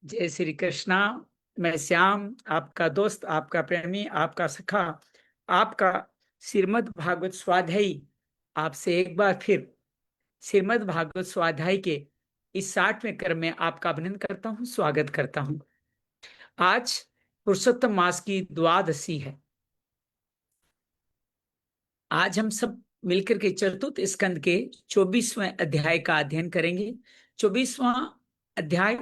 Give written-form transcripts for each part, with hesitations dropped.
जय श्री कृष्णा। मैं श्याम, आपका दोस्त, आपका प्रेमी, आपका सखा, आपका श्रीमद् भागवत स्वाध्यायी आपसे एक बार फिर श्रीमद् भागवत स्वाध्याय के इस 60वें क्रम में आपका अभिनंदन करता हूँ, स्वागत करता हूँ। आज पुरुषोत्तम मास की द्वादशी है। आज हम सब मिलकर के चतुर्थ स्कंद के 24वें अध्याय का अध्ययन करेंगे। 24वां अध्याय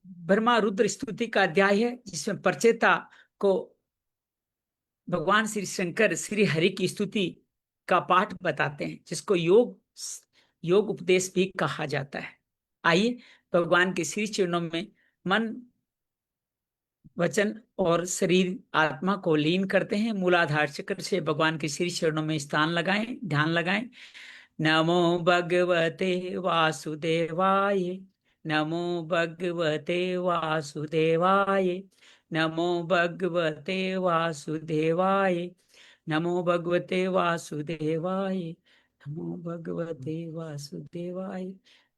ब्रह्मा रुद्र स्तुति का अध्याय है, जिसमें परचेता को भगवान श्री शंकर श्री हरि की स्तुति का पाठ बताते हैं, जिसको योग योग उपदेश भी कहा जाता है। आइए भगवान के श्री चरणों में मन, वचन और शरीर आत्मा को लीन करते हैं। मूलाधार चक्र से भगवान के श्री चरणों में स्थान लगाएं, ध्यान लगाएं। नमो भगवते वासुदेवाय, नमो भगवते वासुदेवाय, नमो भगवते वासुदेवाय, नमो भगवते वासुदेवाय, नमो भगवते वासुदेवाय,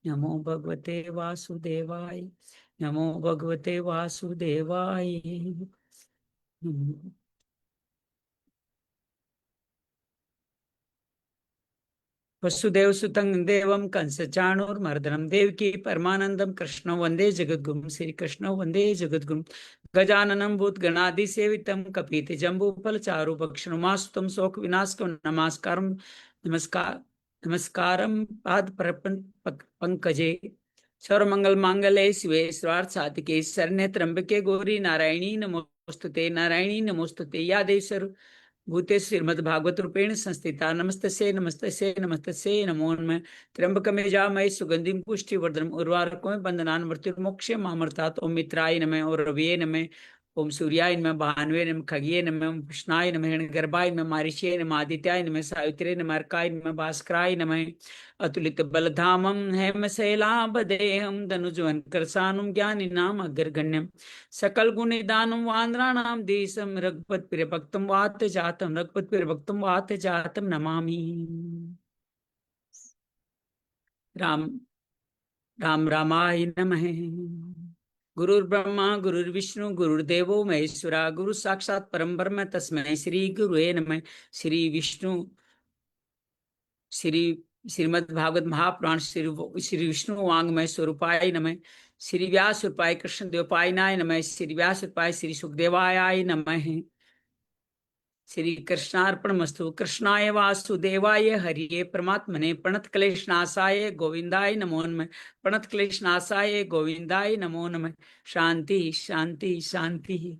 नमो भगवते वासुदेवाय, नमो भगवते वासुदेवाय। वसुदेव सुतं देवं कंस चाणूरमर्दनं देवकी परमानंदम कृष्ण वंदे जगद्गुरुं। श्री कृष्ण वंदे जगद्गुरुं। गजाननं भूतगणादिसेवितं कपीति जम्बूफलचारु भक्षणमास्तुं शोक विनाशकं नमस्कारं नमस्कारं पाद पंकजे। सर्वमंगल मांगल्ये शिवे सर्वार्थ साधिके शरण्ये त्र्यंबके गौरी नारायणी नमोस्तुते, नारायणी नमोस्तुते। या देव सर्व भूते श्रीमद्भागवत रूपेण संस्थिता नमस्तस्यै नमस्तस्यै नमस्तस्यै नमो नमः। त्र्यंबकमेजामहे सुगंधिं पुष्टिवर्धनम् उर्वारुकमेव बन्धनान् मृत्युर्मोक्षं मामृतात्। ओम मित्राय नमः, ओम रवये नमः, ओम सूर्याय नमः, भानुवे नमः, खगये नमः, ओम कृष्णाय नमः, हिरण्यगर्भाय नमः, मारीचाय नमः, आदित्याय नमः, सावित्रे नमः, अर्काय नमः, भास्कराय नमः। अतुलित बलधामं हेमशैलाभदेहं धनुजवनकृशानुं ज्ञानिनाम् अग्रगण्यं सकल गुणनिधानं वानराणां देशं रघुपतिप्रियभक्तं वात जातं, रघुपतिप्रियभक्तं वात जातं नमामि। राम राम रामाय नमः। गुरुर्ब्रह्मा गुरुर्विष्णु गुरुर्देवो महेश्वरा, गुरु साक्षात् परम ब्रह्म तस्मै श्री गुरुवे नमः। श्री विष्णु श्रीमद् भागवत महापुराण श्री विष्णु वांग्मय स्वरूपाय नमः। श्री व्यास रूपाय कृष्ण देवपायनाय नमः। श्री व्यास रूपाय श्री सुखदेवाय नमः। श्री कृष्णार्पणमस्तु। कृष्णाय वासुदेवाय हरिये परमात्मने प्रणत क्लेशनाशाय गोविंदाय नमो नमः। प्रणत क्लेशनाशाय गोविंदाय नमो नमः। शांति शांति शांति।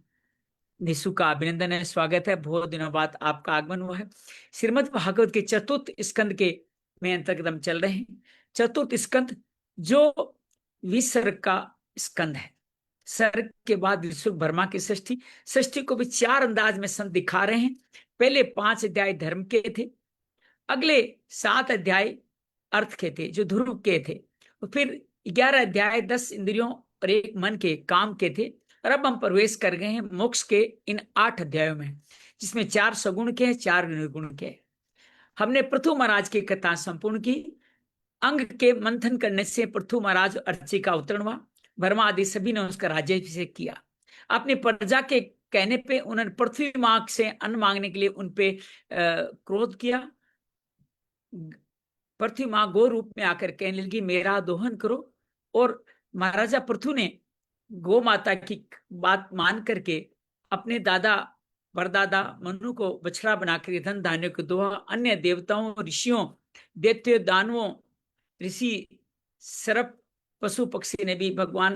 निशु का अभिनंदन है, स्वागत है। बहुत दिनों बाद आपका आगमन हुआ है। श्रीमद् भागवत के चतुर्थ स्कंद के में अंतर्गत हम चल रहे हैं। चतुर्थ स्कंद जो विसर्ग का स्कंद है। सर्ग के बाद विश्व ब्रह्मा की सृष्टि, सृष्टि को भी 4 अंदाज में संत दिखा रहे हैं। पहले 5 अध्याय धर्म के थे, अगले 7 अध्याय अर्थ के थे जो ध्रुव के थे, और फिर 11 अध्याय 10 इंद्रियों और 1 मन के काम के थे। और अब हम प्रवेश कर गए हैं मोक्ष के इन 8 अध्यायों में, जिसमें 4 सगुण के, 4 निर्गुण के। हमने पृथु महाराज की कथा संपूर्ण की। अंग के मंथन करने से पृथु महाराज अर्ची का अवतरण हुआ। वर्मा आदि सभी ने उसका राज्याभिषेक किया। अपनी प्रजा के कहने पे उन्होंने पृथ्वी माँ से अन्न मांगने के लिए उनपे क्रोध किया। पृथ्वी माँ गो रूप में आकर कहने लगी मेरा दोहन करो, और महाराजा पृथु ने गो माता की बात मान करके अपने दादा परदादा मनु को बछड़ा बनाकर धन धान्य को दोहा। अन्य देवताओं, ऋषियों, दैत्य, दानवों, ऋषि, सर्प, पशु पक्षी ने भी भगवान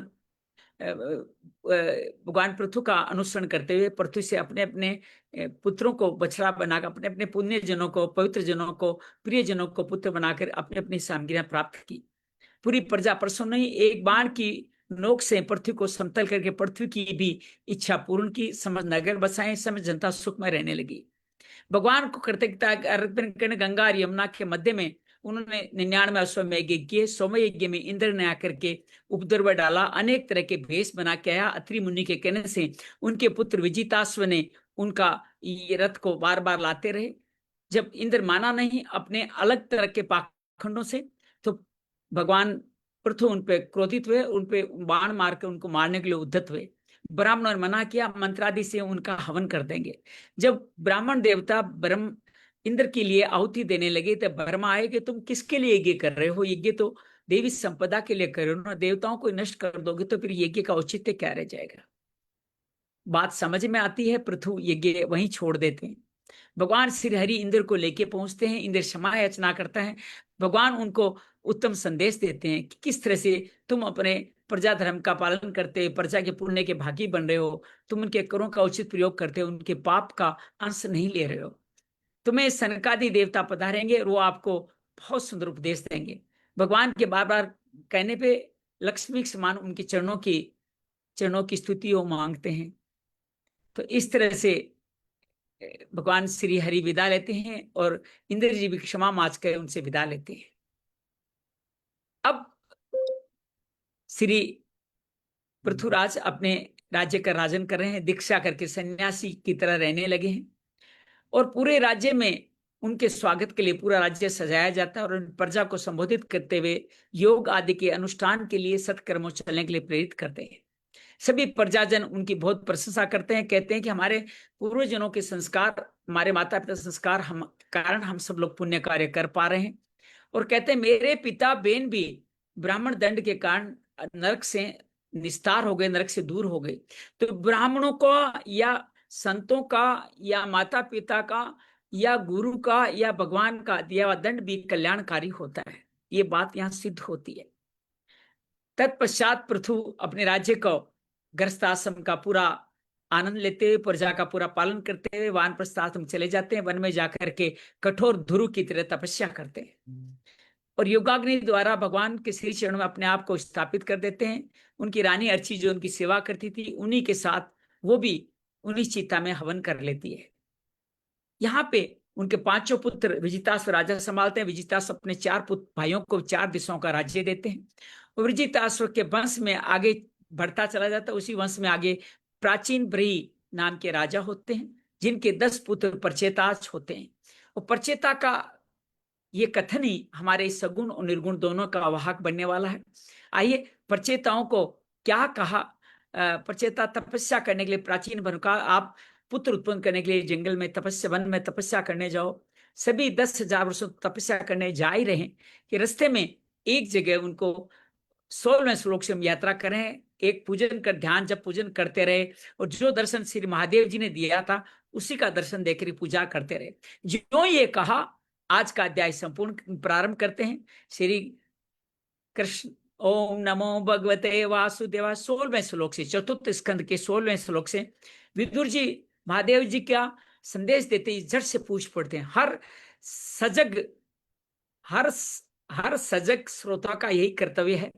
पृथु का अनुसरण करते हुए पृथ्वी से अपने अपने पुत्रों को बछड़ा बनाकर, अपने अपने पुण्य जनों को, पवित्र जनों को, प्रिय जनों को पुत्र बनाकर अपने अपनी सामग्रियां प्राप्त की। पूरी प्रजा प्रसन्न हुई। एक बाण की नोक से पृथ्वी को समतल करके पृथ्वी की भी इच्छा पूर्ण की। समझ नगर बसाए, समझ जनता सुखमय रहने लगी। भगवान को कृतज्ञता अर्पण करने गंगा और यमुना के मध्य में उन्होंने 99 अश्वमेध यज्ञ किए। 100वें यज्ञ में इंद्र ने आकर के उपद्रव डाला, अनेक तरह के भेष बना के आया। अत्रि मुनि के कहने से उनके पुत्र विजिताश्व ने उनका ये रथ को बार बार लाते रहे। जब इंद्र माना नहीं अपने अलग तरह के पाखंडों से, तो भगवान पृथु उन पे क्रोधित हुए, उन पे बाण मार के उनको मारने के लिए उद्धत हुए। ब्राह्मणों ने मना किया, मंत्रादि से उनका हवन कर देंगे। जब ब्राह्मण देवता ब्रह्म इंद्र के लिए आहुति देने लगे तो ब्रह्मा आए कि तुम किसके लिए यज्ञ कर रहे हो? यज्ञ तो देवी संपदा के लिए कर रहे हो ना, देवताओं को नष्ट कर दोगे तो फिर यज्ञ का औचित्य क्या रह जाएगा? बात समझ में आती है। पृथु यज्ञ वहीं छोड़ देते हैं। भगवान श्री हरि इंद्र को लेके पहुंचते हैं। इंद्र क्षमा याचना करता है। भगवान उनको उत्तम संदेश देते हैं कि किस तरह से तुम अपने प्रजा धर्म का पालन करते, प्रजा के पुण्य के भागी बन रहे हो, तुम उनके करों का उचित प्रयोग करते हो, उनके पाप का अंश नहीं ले रहे हो। तुम्हें सनकादि देवता पधारेंगे और वो आपको बहुत सुंदर उपदेश देंगे। भगवान के बार बार कहने पे लक्ष्मी के समान उनके चरणों की स्तुति वो मांगते हैं। तो इस तरह से भगवान श्री हरि विदा लेते हैं और इंद्र जी भी क्षमा माच कर उनसे विदा लेते हैं। अब श्री पृथुराज अपने राज्य का राजन कर रहे हैं, दीक्षा करके सन्यासी की तरह रहने लगे हैं और पूरे राज्य में उनके स्वागत के लिए पूरा राज्य सजाया जाता है और उन प्रजा को संबोधित करते हुए योग आदि के अनुष्ठान के लिए सत्कर्मों चलने के लिए प्रेरित करते हैं। सभी प्रजाजन उनकी बहुत प्रशंसा करते हैं, कहते हैं कि हमारे पूर्वजनों के संस्कार, हमारे माता पिता संस्कार हम कारण हम सब लोग पुण्य कार्य कर पा रहे हैं। और कहते हैं मेरे पिता बहन भी ब्राह्मण दंड के कारण नरक से निस्तार हो गए, नरक से दूर हो गए। तो ब्राह्मणों को या संतों का या माता पिता का या गुरु का या भगवान का दिया हुआ दंड भी कल्याणकारी होता है। ये बात यहाँ सिद्ध होती है। तत्पश्चात पृथु अपने राज्य को गृहस्थाश्रम का पूरा आनंद लेते हुए, प्रजा का पूरा पालन करते हुए वानप्रस्थ आश्रम चले जाते हैं। वन में जाकर के कठोर ध्रुव की तरह तपस्या करते हैं और योगाग्नि द्वारा भगवान के श्री चरणों में अपने आप को स्थापित कर देते हैं। उनकी रानी अर्ची जो उनकी सेवा करती थी, उन्हीं के साथ वो भी उन्हीं चिता में हवन कर लेती है। यहाँ पे उनके पांचों पुत्र विजिताश्व राजा संभालते हैं। विजिताश्व अपने 4 पुत्र भाइयों को 4 दिशाओं का राज्य देते हैं और विजिताश्व के वंश में आगे बढ़ता चला जाता है। उसी वंश में आगे प्राचीन ब्रही नाम के राजा होते हैं, जिनके 10 पुत्र प्रचेताज होते हैं। और प्रचेता का ये कथन ही हमारे सगुण और निर्गुण दोनों का वाहक बनने वाला है। आइए प्रचेताओं को क्या कहा। प्रचेता तपस्या करने के लिए प्राचीन वन का आप पुत्र उत्पन्न करने के लिए जंगल में तपस्या, वन में तपस्या करने जाओ। सभी 10,000 वर्षों तपस्या करने जा ही रहे कि रास्ते में एक जगह उनको 16वें श्लोक से हम यात्रा करें, एक पूजन कर ध्यान जब पूजन करते रहे और जो दर्शन श्री महादेव जी ने दिया था उसी का दर्शन देकर पूजा करते रहे। जो ये कहा, आज का अध्याय संपूर्ण प्रारंभ करते हैं। श्री कृष्ण ओम नमो भगवते वासुदेवा 16वें श्लोक से, चतुर्थ स्कंद के 16वें श्लोक से विदुर जी महादेव जी का संदेश देते ही झट से पूछ पड़ते हैं। हर सजग श्रोता का यही कर्तव्य है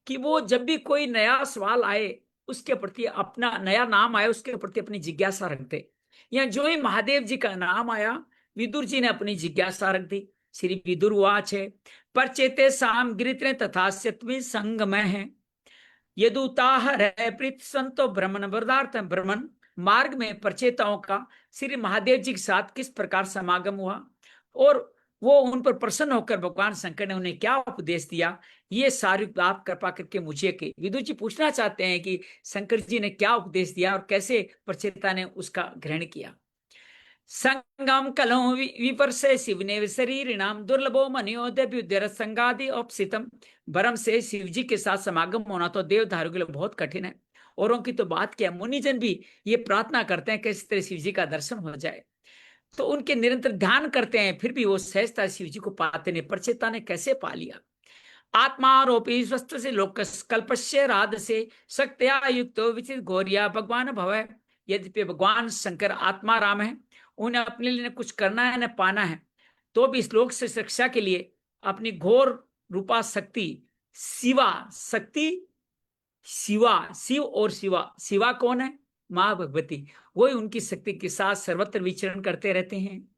कि वो जब भी कोई नया सवाल आए, उसके प्रति अपना नया नाम आए, उसके प्रति अपनी जिज्ञासा रखते। या जो ही महादेव जी का नाम आया, विदुर जी ने अपनी जिज्ञासा रख दी। श्री विदुर वाच है परचेते साम गिरित्र तथा सत्वी संग में है यदुताह प्रीत संतो भ्रमण वरदार्थ। भ्रमण मार्ग में प्रचेताओं का श्री महादेव जी के साथ किस प्रकार समागम हुआ और वो उन पर प्रसन्न होकर भगवान शंकर ने उन्हें क्या उपदेश दिया, ये सारी बात कृपा करके मुझे के विदुर जी पूछना चाहते हैं कि शंकर जी ने क्या उपदेश दिया और कैसे प्रचेता ने उसका ग्रहण किया। संगम कलो विपर्से शिवने शरीर नाम दुर्लभो मनियोद्य संगादि औपसितम। भरम से शिव जी के साथ समागम होना तो देवधारू के लिए बहुत कठिन है। औरों की तो बात क्या, मुनिजन भी ये प्रार्थना करते हैं कि इस तरह शिव जी का दर्शन हो जाए, तो उनके निरंतर ध्यान करते हैं, फिर भी वो सहजता शिव जी को पाते नहीं। प्रचेता ने कैसे पा लिया? आत्मारोपी स्वस्थ से लोक कल्पस्य राध से शक्त्या युक्त विचित घोरिया भगवान भव। यद्यपि भगवान शंकर आत्मा राम है, उन्हें अपने लिए कुछ करना है न पाना है, तो भी इस लोक से शिक्षा के लिए अपनी घोर रूपा शक्ति शिव और शिवा कौन है? माँ भगवती, वही उनकी शक्ति के साथ सर्वत्र विचरण करते रहते हैं।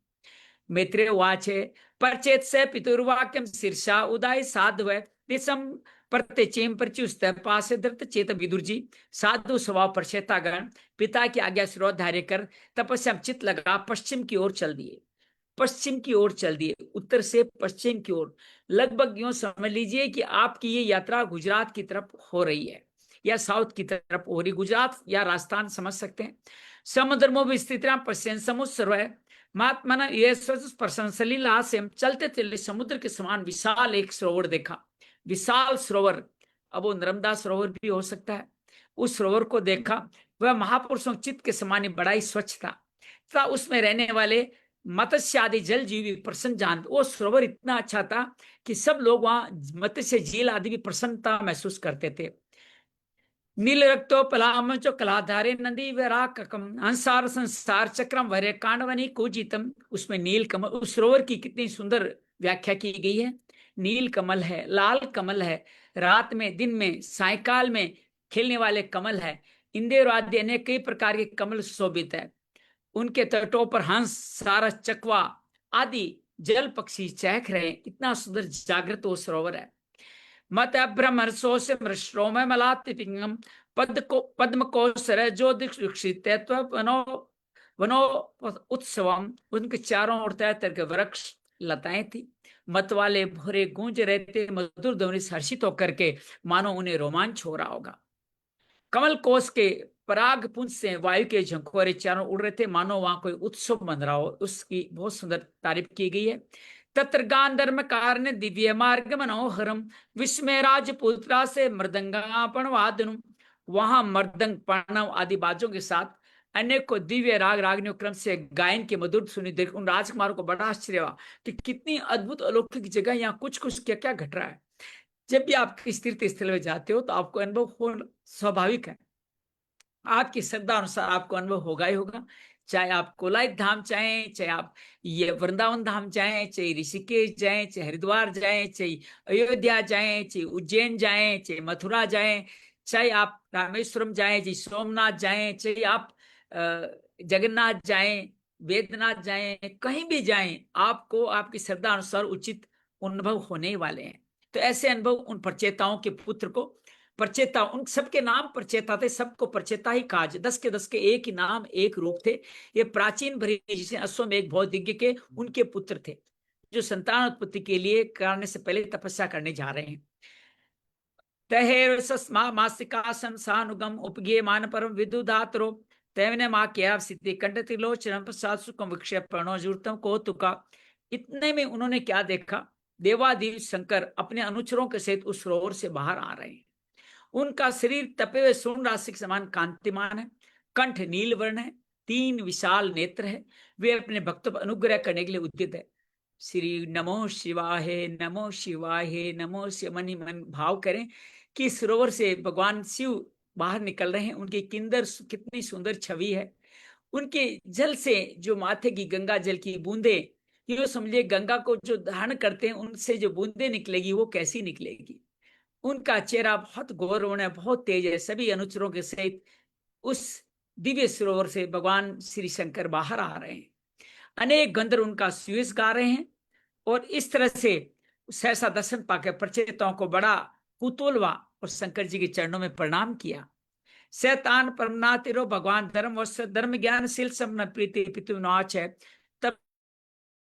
मैत्रेय वाच है परचेत से पितुर्वाक्यम शीर्षा उदाय साधव दिशम प्रत्यचेम प्रच्युस्त पास दृत चेत। विदुर जी साधु स्वभाव प्रचेतागण पिता की आज्ञा शिरोधार्य कर तपस्या चित लगा पश्चिम की ओर चल दिए। पश्चिम की ओर चल दिए, उत्तर से पश्चिम की ओर। लगभग यूं समझ लीजिए कि आपकी ये यात्रा गुजरात की तरफ हो रही है या साउथ की तरफ हो रही, गुजरात या राजस्थान समझ सकते हैं। समुद्र में भी स्थित पश्चिम समुद्र सर्व है। महात्मा ने यह प्रशंसा सलीला से हम चलते चलते समुद्र के समान विशाल एक सरोवर देखा। विशाल सरोवर, अब वो नर्मदा सरोवर भी हो सकता है। उस सरोवर को देखा, वह महापुरुषों चित्त के समान ही बड़ा ही स्वच्छ था तथा उसमें रहने वाले मत्स्य आदि जल जीवी प्रसन्न जान। वो सरोवर इतना अच्छा था कि सब लोग वहां मत्स्य झील आदि भी प्रसन्नता महसूस करते थे। नील रक्तो पलामचो कलाधारे नदी वराकम अंसार संसार चक्रम वरे कांडवनी कुजितम। उसमें नील कमल, उस सरोवर की कितनी सुंदर व्याख्या की गई है। नील कमल है, लाल कमल है, रात में, दिन में, सायकाल में खिलने वाले कमल है, इंदिर आदि अनेक कई प्रकार के कमल सुशोभित है। उनके तटों पर हंस, सारस, चकवा आदि जल पक्षी चहक रहे। इतना सुंदर जागृत वो सरोवर है। मत अभ्रमरसो से मृष्रोमय मलाति पिंगम पद्म को सरजो दीक्षित वनो वनो उत्सवम। उनके चारों ओर तरह तरह के वृक्ष लताएं थी। मत वाले भोरे गूंज रहते मधुर ध्वनि से हर्षित होकर के मानो उन्हें रोमांच हो रहा होगा। कमल कोश के पराग पुंज से वायु के झंकोरे चारों उड़ रहे थे, मानो वहां कोई उत्सव बन रहा हो। उसकी बहुत सुंदर तारीफ की गई है। तत्र गांधर्म कारण दिव्य मार्ग मनोहरम विस्मय राजपुत्रा से मृदंगापण वादनुम। वहां मृदंग, प्रणव आदि बाजों के साथ अनेक को दिव्य राग रागनियों क्रम से गायन के मधुर सुनी देख उन राजकुमारों को बड़ा आश्चर्य हुआ कि कितनी अद्भुत अलौकिक जगह, यहाँ कुछ कुछ क्या क्या घट रहा है। जब भी आप किसी तीर्थ स्थल में जाते हो तो आपको अनुभव होना स्वाभाविक है। आपकी श्रद्धा अनुसार आपको अनुभव होगा ही होगा। चाहे आप कोलायत धाम जाएं, चाहे आप ये वृंदावन धाम जाएं, चाहे ऋषिकेश जाएं, चाहे हरिद्वार जाएं, चाहे अयोध्या जाएं, चाहे उज्जैन जाएं, चाहे मथुरा जाएं, चाहे आप रामेश्वरम जाएं, चाहे सोमनाथ जाएं, चाहे आप जगन्नाथ जाएं, वेदनाथ जाएं, कहीं भी जाएं, आपको आपकी श्रद्धा अनुसार उचित अनुभव होने वाले हैं। तो ऐसे अनुभव उन प्रचेताओं के पुत्र को, प्रचेता उन सबके नाम प्रचेता थे, सबको प्रचेता ही कहा। 10 के 10 के एक ही नाम एक रूप थे। ये प्राचीन भरी जिसे अश्वमेघ भौतिज्ञ के उनके पुत्र थे, जो संतान उत्पत्ति के लिए करने से पहले तपस्या करने जा रहे हैं। तहेर मासिका संसानुगम उपगे मान परम विदुधात्रो तैवने माँ क्या सिद्धि कंठ त्रिलोचनम प्रसाद सुखम विक्षेप प्रणोजूर्तम कौतुका। इतने में उन्होंने क्या देखा, देवादेव शंकर अपने अनुचरों के सहित उस सरोवर से बाहर आ रहे हैं। उनका शरीर तपे हुए स्वर्ण राशि के समान कांतिमान है, कंठ नील वर्ण है, 3 विशाल नेत्र है। वे अपने भक्तों पर अनुग्रह करने के लिए उद्यत है। श्री नमो शिवाय, नमो शिवाय, नमो शिव मन ही मन भाव करें कि सरोवर से भगवान शिव बाहर निकल रहे हैं। उनकी कितनी सुंदर छवि है। उनके जल से जो माथे की गंगा जल की बूंदे, ये समझिए गंगा को जो धारण करते हैं, उनसे जो बूंदे निकलेगी वो कैसी निकलेगी। उनका चेहरा बहुत गौरवर्ण है, बहुत तेज है। सभी अनुचरों के सहित उस दिव्य सरोवर से भगवान श्री शंकर बाहर आ रहे हैं। अनेक गंधर्व उनका सुयस गा रहे हैं और इस तरह से सहसा दर्शन पाकर प्रचेताओं को बड़ा कुतूहल हुआ और शंकर जी के चरणों में प्रणाम किया। शैतान परमनातिरो भगवान धर्म वत्स धर्म ज्ञानशील समन प्रीति पितु नाच है। तब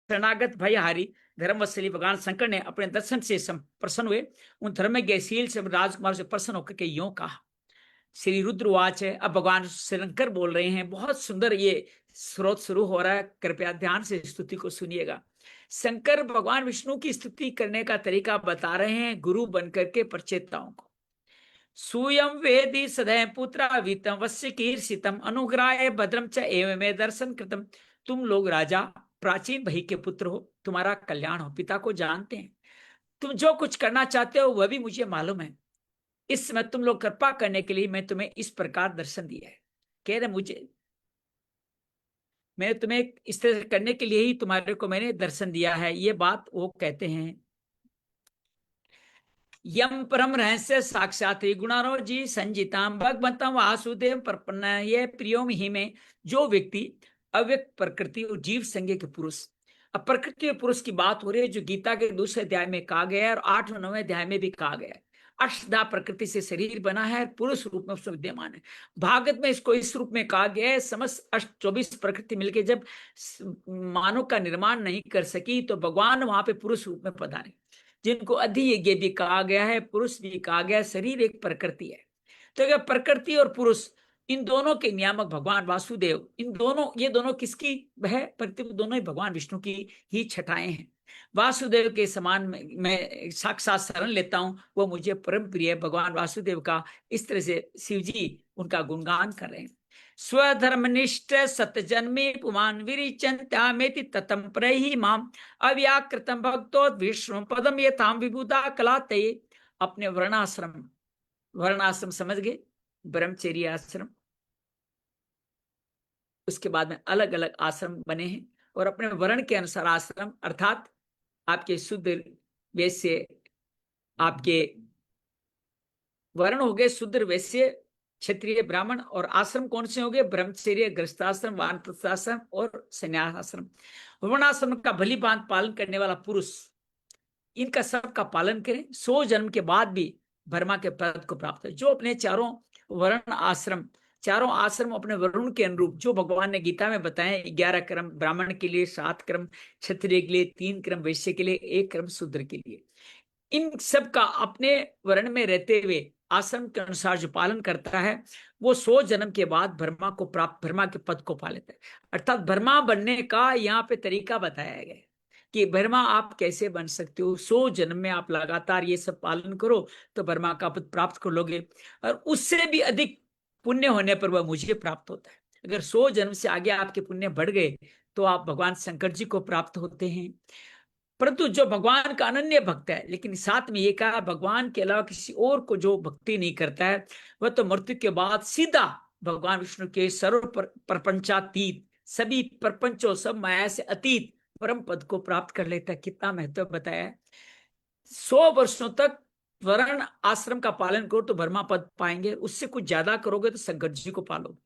शरणागत भयहारी धर्मवत्सली भगवान शंकर ने अपने दर्शन से प्रसन्न हुए। उन धर्मज्ञशील से राजकुमार से प्रसन्न होकर के यूं कहा। श्री रुद्रवाच है। अब भगवान शंकर बोल रहे हैं। बहुत सुंदर ये स्रोत शुरू हो रहा है, कृपया ध्यान से स्तुति को सुनिएगा। शंकर भगवान विष्णु की स्तुति करने का तरीका बता रहे हैं गुरु बनकर के प्रचेताओं को। सूयम वेदी सदैव पुत्रावीतम वश्य कीर्षितम अनुग्राय भद्रम च एवं में दर्शन कृतम। तुम लोग राजा प्राचीन भई के पुत्र हो, तुम्हारा कल्याण हो, पिता को जानते हैं। तुम जो कुछ करना चाहते हो वह भी मुझे मालूम है। इस समय तुम लोग कृपा करने के लिए मैं तुम्हें इस प्रकार दर्शन दिया है। कह रहे मैं तुम्हें इस तरह करने के लिए ही तुम्हारे को मैंने दर्शन दिया है। ये बात वो कहते हैं। यम परम रहस्य साक्षात गुणारो जी संजिताम भगवंतम वासुदेव प्रपन्न ये प्रियो ही में। जो व्यक्ति अव्यक्त प्रकृति और जीव संज्ञ के पुरुष, अब प्रकृति और पुरुष की बात हो रही है, जो गीता के दूसरे अध्याय में कहा गया है और 8 और 9वें अध्याय में भी कहा गया है। अष्टधा प्रकृति से शरीर बना है, पुरुष रूप में उसमें विद्यमान है। भागवत में इसको इस रूप में कहा गया है, समस्त 24 प्रकृति मिलके जब मानव का निर्माण नहीं कर सकी तो भगवान वहां पे पुरुष रूप में पधारे, जिनको अधियज्ञ भी कहा गया है, पुरुष भी कहा गया है। शरीर एक प्रकृति है, तो अगर प्रकृति और पुरुष इन दोनों के नियामक भगवान वासुदेव, इन दोनों, ये दोनों किसकी है? प्रकृति, दोनों ही भगवान विष्णु की ही छटाएं हैं। वासुदेव के समान मैं साक्षात शरण लेता हूं, वो मुझे परम प्रिय भगवान वासुदेव का। इस तरह से शिव जी उनका गुणगान कर रहे हैं। स्वधर्मनिष्ठ सतजन्मे पुमान विरिचन्त्यामेति ततम प्रहि माम अव्याकृतम भक्तो विष्णु पदम यथाम विबुधा कलाते। अपने वर्णाश्रम, वर्णाश्रम समझ गए, ब्रह्मचर्य आश्रम, उसके बाद में अलग अलग आश्रम बने हैं, और अपने वर्ण के अनुसार आश्रम, अर्थात आपके शूद्र वैश्य, आपके वर्ण हो गए शूद्र वैश्य क्षत्रिय ब्राह्मण, और आश्रम कौन से हो गए? ब्रह्मचर्य, गृहस्थाश्रम, वानप्रस्थाश्रम और संन्यास आश्रम। वर्णाश्रम का भली भांति पालन करने वाला पुरुष इनका सबका पालन करें, 100 जन्म के बाद भी ब्रह्मा के पद को प्राप्त है। जो अपने चारों वर्ण आश्रम, चारों आश्रम अपने वरुण के अनुरूप, जो भगवान ने गीता में बताए, 11 क्रम ब्राह्मण के लिए, 7 क्रम क्षत्रिय के लिए, 3 क्रम वैश्य के लिए, 1 क्रम शूद्र के लिए, इन सब का अपने वर्ण में रहते हुए आश्रम के अनुसार जो पालन करता है, वो 100 जन्म के बाद ब्रह्मा को प्राप्त, ब्रह्मा के पद को पा लेता है। अर्थात ब्रह्मा बनने का यहाँ पे तरीका बताया गया कि ब्रह्मा आप कैसे बन सकते हो। 100 जन्म में आप लगातार ये सब पालन करो तो ब्रह्मा का पद प्राप्त कर लोगे, और उससे भी अधिक पुण्य होने पर वह मुझे प्राप्त होता है। अगर 100 जन्म से आगे आपके पुण्य बढ़ गए तो आप भगवान शंकर जी को प्राप्त होते हैं। परंतु जो भगवान का अनन्य भक्त है, लेकिन साथ में ये कहा भगवान के अलावा किसी और को जो भक्ति नहीं करता है, वह तो मृत्यु के बाद सीधा भगवान विष्णु के सर्व प्रपंचातीत, सभी प्रपंचों, सब माया से अतीत परम पद को प्राप्त कर लेता है। कितना महत्व बताया। 100 वर्षों तक वर्ण आश्रम का पालन करो तो ब्रह्मा पद पाएंगे, उससे कुछ ज्यादा करोगे तो शंकर जी को पालो।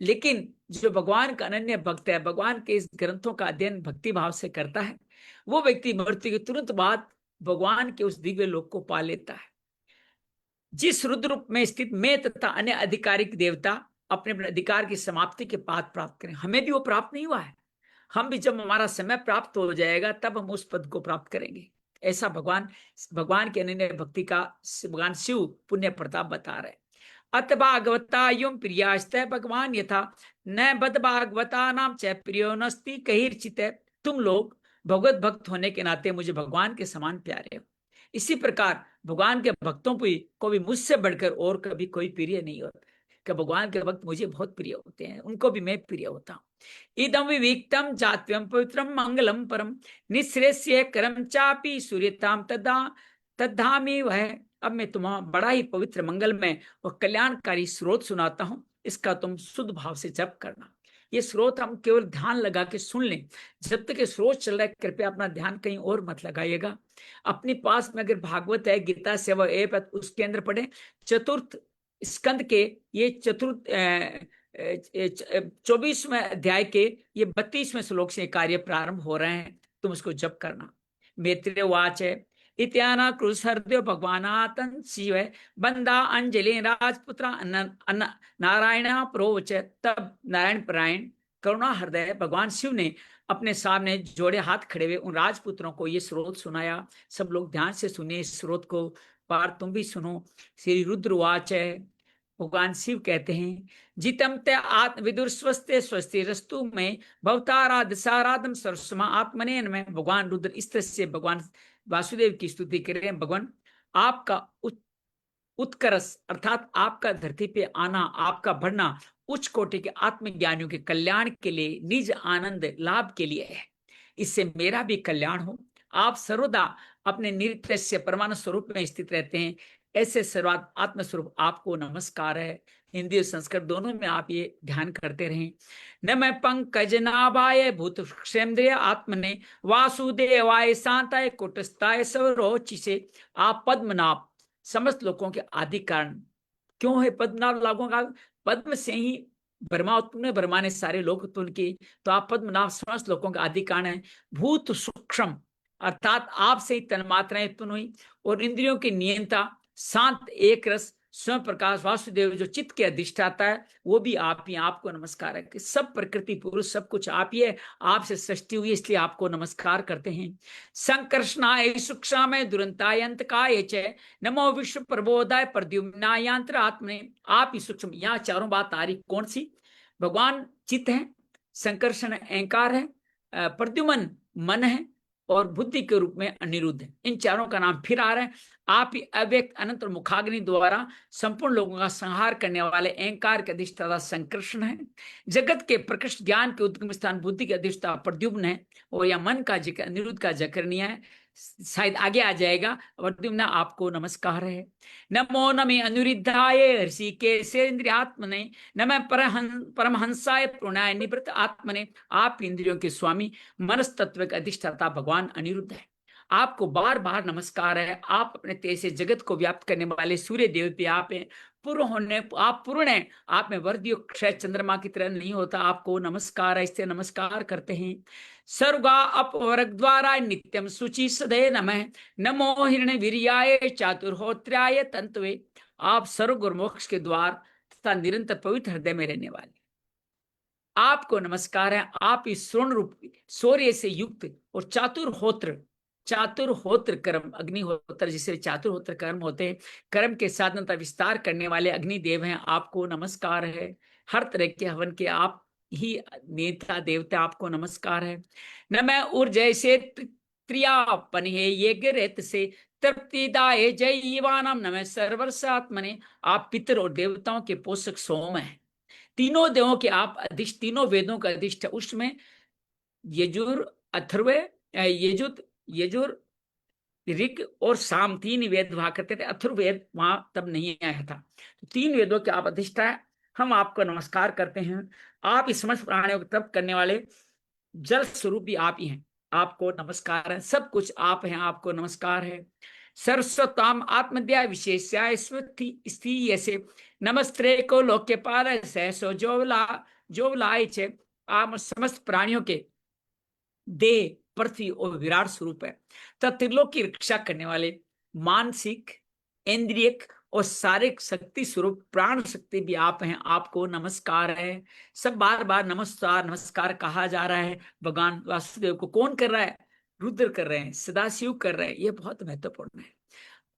लेकिन जो भगवान का अनन्य भक्त है, भगवान के इस ग्रंथों का अध्ययन भक्ति भाव से करता है, वो व्यक्ति मृत्यु के तुरंत बाद भगवान के उस दिव्य लोक को पा लेता है। जिस रुद्र रूप में स्थित मैं तथा अन्य अधिकारिक देवता अपने अपने अधिकार की समाप्ति के बाद प्राप्त करें, हमें भी वो प्राप्त नहीं हुआ है। हम भी जब हमारा समय प्राप्त हो जाएगा तब हम उस पद को प्राप्त करेंगे। ऐसा भगवान के अनन्य भक्ति का भगवान शिव पुण्य प्रताप बता रहे। अत भागवता युम प्रियास्त भगवान यथा न बद भागवता नाम च प्रियो नस्ति कहिर्चित। तुम लोग भगवत भक्त होने के नाते मुझे भगवान के समान प्यारे हो। इसी प्रकार भगवान के भक्तों को भी मुझसे बढ़कर और कभी कोई प्रिय नहीं होता, कि भगवान के भक्त मुझे बहुत प्रिय होते हैं, उनको भी मैं प्रिय होता हूँ। इदम विविक्तम जात्यम पवित्रम मंगलम परम निःश्रेष्य करम चापी सूर्यताम तद्धामी वह। अब मैं तुम्हारा बड़ा ही पवित्र मंगल में और कल्याणकारी स्रोत सुनाता हूं, इसका तुम शुद्ध भाव से जप करना। ये स्रोत हम केवल ध्यान लगा के सुन लें, जब तक ये स्रोत चल रहा है कृपया अपना ध्यान कहीं और मत लगाइएगा। अपने पास में अगर भागवत है, गीता सेवा ऐप है, उसके अंदर पढ़े। चतुर्थ स्कंद के ये चतुर्थ 24वें अध्याय के ये 32वें श्लोक से कार्य प्रारंभ हो रहे हैं, तुम उसको जप करना। मैत्रेय वाच है इत्याना क्रुश हृदय भगवानातन शिव बंदा अंजलि राजपुत्र नारायण प्रोच। तब नारायण परायण करुणा हृदय भगवान शिव ने अपने सामने जोड़े हाथ खड़े हुए उन राजपुत्रों को ये स्रोत सुनाया। सब लोग ध्यान से सुनिए इस स्रोत को, पार तुम भी सुनो। श्री रुद्रवाच है, भगवान शिव कहते हैं जितम ते आत्म विदुर स्वस्ते स्वस्ति रस्तु में भवताराध साराधम सरस्मा आत्मने में। भगवान रुद्र इस तरह से भगवान वासुदेव की स्तुति कर रहे हैं। भगवान आपका उत्कर्ष अर्थात आपका धरती पे आना, आपका बढ़ना उच्च कोटि के आत्मज्ञानियों के कल्याण के लिए, निज आनंद लाभ के लिए है। इससे मेरा भी कल्याण हो। आप सर्वदा अपने नित्य परमाणु स्वरूप में स्थित रहते हैं, ऐसे सर्वात आत्मस्वरूप आपको नमस्कार है। हिंदी और संस्कृत दोनों में आप ये ध्यान करते रहें। न मैं पंकज नाभाय भूत क्षेन्द्रिय आत्मने वासुदेवाय शांताय कुटस्थाय सरोचिसे। आप पद्मनाभ समस्त लोगों के आदि कारण। क्यों है पद्मनाभ लोगों का? पद्म से ही ब्रह्मा उत्पन्न, ब्रह्मा ने सारे लोग उत्पन्न किए, तो आप पद्मनाभ समस्त लोगों का आदि कारण है। भूत सूक्ष्म अर्थात आपसे ही तन्मात्राएं उत्पन्न हुई, और इंद्रियों की नियंता शांत एक रस स्वयं प्रकाश वासुदेव जो चित्त के अधिष्ठाता है, वो भी आप ही। आपको नमस्कार है कि सब प्रकृति पुरुष सब कुछ आप ही है, आपसे सृष्टि हुई, इसलिए आपको नमस्कार करते हैं। संकर्षणाय सूक्ष्माय दुरंताय अंतकाय च नमो विश्व प्रबोधाय प्रद्युम्नायांतर आत्मने। आप ही सूक्ष्म। यहाँ चारों बात आ रही, कौन सी? भगवान चित्त है, संकर्षण अहंकार है, प्रद्युमन मन है, और बुद्धि के रूप में अनिरुद्ध है। इन चारों का नाम फिर आ रहा है। आप ही अव्यक्त अनंत और मुखाग्नि द्वारा संपूर्ण लोगों का संहार करने वाले अहंकार के अधिष्ठाता संकर्षण है। जगत के प्रकृष्ट ज्ञान के उद्गम स्थान बुद्धि के अधिष्ठाता प्रद्युम्न है। और यह मन का जिक्र अनिरुद्ध का जिक्र नहीं है, शायद आगे आ जाएगा। प्रद्युम्न आपको नमस्कार है। नमो नमे अनिरुद्धाय ऋषिकेशेन्द्रियात्मने नमः परमहंसाय प्रणय निवृत्त आत्मने। आप इंद्रियों के स्वामी मनस तत्व के अधिष्ठाता भगवान अनिरुद्ध है। आपको बार बार नमस्कार है। आप अपने तेज से जगत को व्याप्त करने वाले सूर्य देव पे आप हैं। पूर्ण होने आप पूर्ण हैं। आप में वर्दियो क्षय चंद्रमा की तरह नहीं होता। आपको नमस्कार है, इससे नमस्कार करते हैं। सर्गा अपवर्ग द्वारा नित्यम सुचि सदय नमः नमो हिरण्य वीर्याय चातुर्होत्र्याय तंतवे। आप सर्व और मोक्ष के द्वार तथा निरंतर पवित्र हृदय में रहने वाले, आपको नमस्कार है। आप इस स्वर्ण रूप सूर्य से युक्त और चातुर्होत्र कर्म अग्निहोत्र जिसे चातुर्होत्र कर्म होते हैं, कर्म के साधन का विस्तार करने वाले अग्निदेव हैं। आपको नमस्कार है। हर तरह के हवन के आप ही नेता देवता, आपको नमस्कार है। नमः ऊर्जा से त्रियापन है ये गिरत से तृप्तिदाय जय युवानाम नमः सर्वर्षात्मने। आप पितर और देवताओं के पोषक सोम हैं। तीनों देवों के आप अधिष्ठ, तीनों वेदों का अधिष्ठ। उसमें यजुर अथर्व यजुर ऋग और साम तीन वेद वहां करते थे। अथर्ववेद वहां तब नहीं आया था। तो तीन वेदों के आप अधिष्ठा है। हम आपको नमस्कार करते हैं। आप इस समस्त प्राणियों को तप करने वाले जल स्वरूप भी आप ही हैं। आपको नमस्कार है। सब कुछ आप हैं, आपको नमस्कार है। सरस्वताम आत्मद्या विशेष्याय स्त्री से नमस्ते को लोक पाल सो जोवलाय छे। आप समस्त प्राणियों के देह पृथ्वी और विराट स्वरूप है। तथा त्रिलोक की रक्षा करने वाले मानसिक इंद्रियक और शारीरिक शक्ति स्वरूप प्राण शक्ति भी आप हैं। आपको नमस्कार है। सब बार बार नमस्कार नमस्कार कहा जा रहा है। भगवान वासुदेव को कौन कर रहा है? रुद्र कर रहे हैं, सदाशिव कर रहे हैं। ये बहुत महत्वपूर्ण है।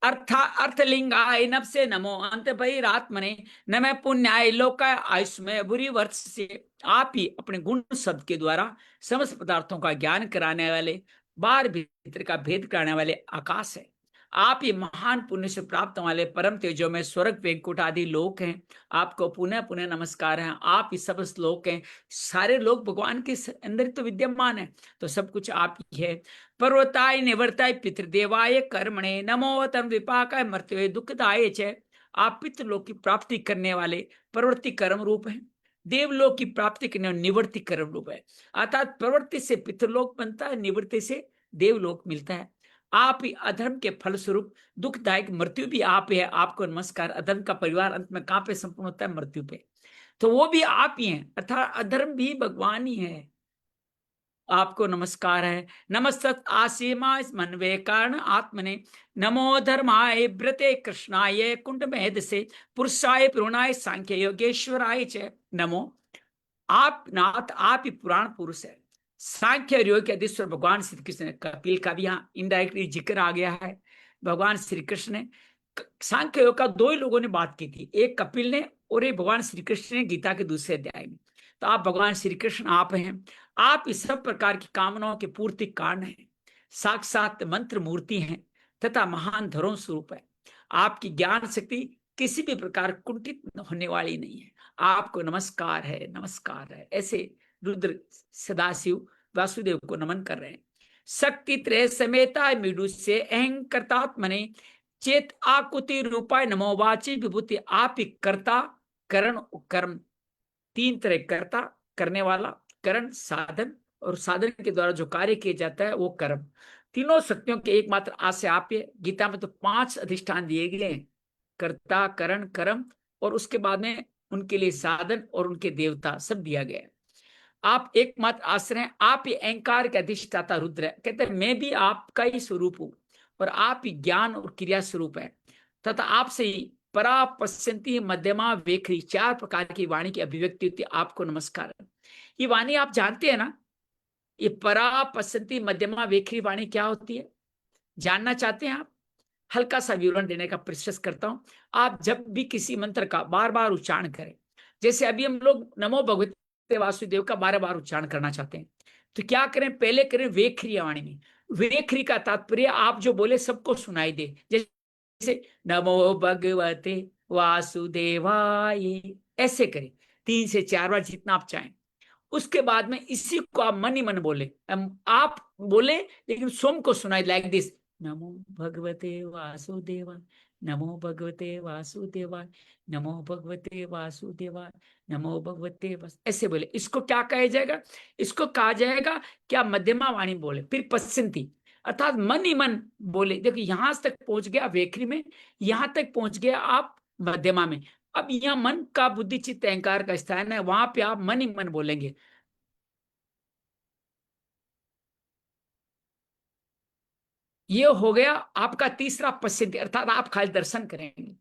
अर्थलिंगाय नभ से नमो अंत बहिरात्मने नमः पुण्याय लोकाय आयुष्मय बुरी वर्ष से। आप ही अपने गुण शब्द के द्वारा समस्त पदार्थों का ज्ञान कराने वाले, बाहर भीतर का भेद कराने वाले आकाश है। आप ही महान पुण्य से प्राप्त वाले परम तेजो में स्वर्ग वैकुंठ आदि लोक हैं। आपको पुनः पुनः नमस्कार है। आप ही सब श्लोक हैं। सारे लोग भगवान के अंदर तो विद्यमान है, तो सब कुछ आप ही है। पर्वताय निवर्ताय पितृदेवाय कर्मणे नमो तम विपाकाय मृत्युए दुखदाय च। आप पितृलोक की प्राप्ति करने वाले प्रवृत्ति कर्म रूप है। देवलोक की प्राप्ति करने वाले निवृत्ति कर्म रूप है। अर्थात प्रवृत्ति से पितृलोक बनता है, निवृत्ति से देवलोक मिलता है। आप ही अधर्म के फलस्वरूप दुखदायक मृत्यु भी आप है। आपको नमस्कार। अधर्म का परिवार अंत में कहां पे संपूर्ण होता है? मृत्यु पे। तो वो भी आप ही हैं, अर्थात अधर्म भी भगवान ही है। आपको नमस्कार है। नमस्तत् आसीमा मनवे कारण आत्मने नमो धर्माय व्रते कृष्णाय कुंड मेद से पुरुषाय पुरुणाय सांख्य योगेश्वराय च नमो। आप नाथ, आप ही पुराण पुरुष है। सांख्य और योग के अधीश्वर भगवान श्री कृष्ण, कपिल का भी यहाँ इनडायरेक्टली जिक्र आ गया है। भगवान श्री कृष्ण ने सांख्य योग का दो ही लोगों ने बात की थी, एक कपिल ने और एक भगवान श्री कृष्ण ने गीता के दूसरे अध्याय में। तो आप भगवान श्री कृष्ण आप हैं। आप इस सब प्रकार की कामनाओं के पूर्ति कारण हैं, साक्षात मंत्र मूर्ति हैं तथा महान धर्म स्वरूप है। आपकी ज्ञान शक्ति किसी भी प्रकार कुंठित होने वाली नहीं है। आपको नमस्कार है, नमस्कार है। ऐसे रुद्र सदाशिव वासुदेव को नमन कर रहे हैं। शक्ति त्रय समेता मिडु से अहंकर्तात्मने चेत आकुति रूपाय नमो वाची विभूति। आप ही कर्ता करण कर्म, तीन तरह कर्ता करने वाला, करण साधन, और साधन के द्वारा जो कार्य किया जाता है वो कर्म। तीनों शक्तियों के एकमात्र आश्रय आप है। गीता में तो 5 अधिष्ठान दिए गए हैं, कर्ता करण कर्म, और उसके बाद में उनके लिए साधन और उनके देवता सब दिया गया है। आप एकमात्र आश्रय हैं। आप ही अहंकार के अधिष्ठाता रुद्र है। कहते हैं मैं भी आपका ही स्वरूप हूं, और आप ही ज्ञान और क्रिया स्वरूप है। तथा आपसे ही परा पश्यंती मध्यमा वेखरी, 4 प्रकार की वाणी की अभिव्यक्ति होती है। आपको नमस्कार। ये वाणी आप जानते हैं ना, ये परा पश्यंती मध्यमा वेखरी वाणी क्या होती है, जानना चाहते हैं आप? हल्का सा विवरण देने का प्रयास करता हूं। आप जब भी किसी मंत्र का बार बार उच्चारण करें, जैसे अभी हम लोग नमो भगवते वासुदेव का बार बार उच्चारण करना चाहते हैं, तो क्या करें? पहले करें वेखरी वाणी में। वेखरी का तात्पर्य आप जो बोले सबको सुनाई दे, जैसे नमो भगवते वासुदेवाय, ऐसे करें 3 से 4 बार, जितना आप चाहें। उसके बाद में इसी को आप मन ही मन बोले, आप बोले लेकिन स्वयं को सुनाई, लाइक दिस, नमो भगवते वासुदेवाय, नमो भगवते वासुदेवाय, नमो भगवते वासुदेवाय, नमो भगवते ऐसे बोले। इसको क्या कहा जाएगा? इसको कहा जाएगा क्या? मध्यमा वाणी बोले। फिर पश्चिंती, अर्थात मन ही मन बोले। देखो यहां तक पहुंच गया वेखरी में, यहां तक पहुंच गया आप मध्यमा में। अब यहाँ मन का बुद्धि चित्त अहंकार का स्थान है, वहां पे आप मन ही मन बोलेंगे। ये हो गया आपका तीसरा पश्चिम, अर्थात आप खाली दर्शन करेंगे।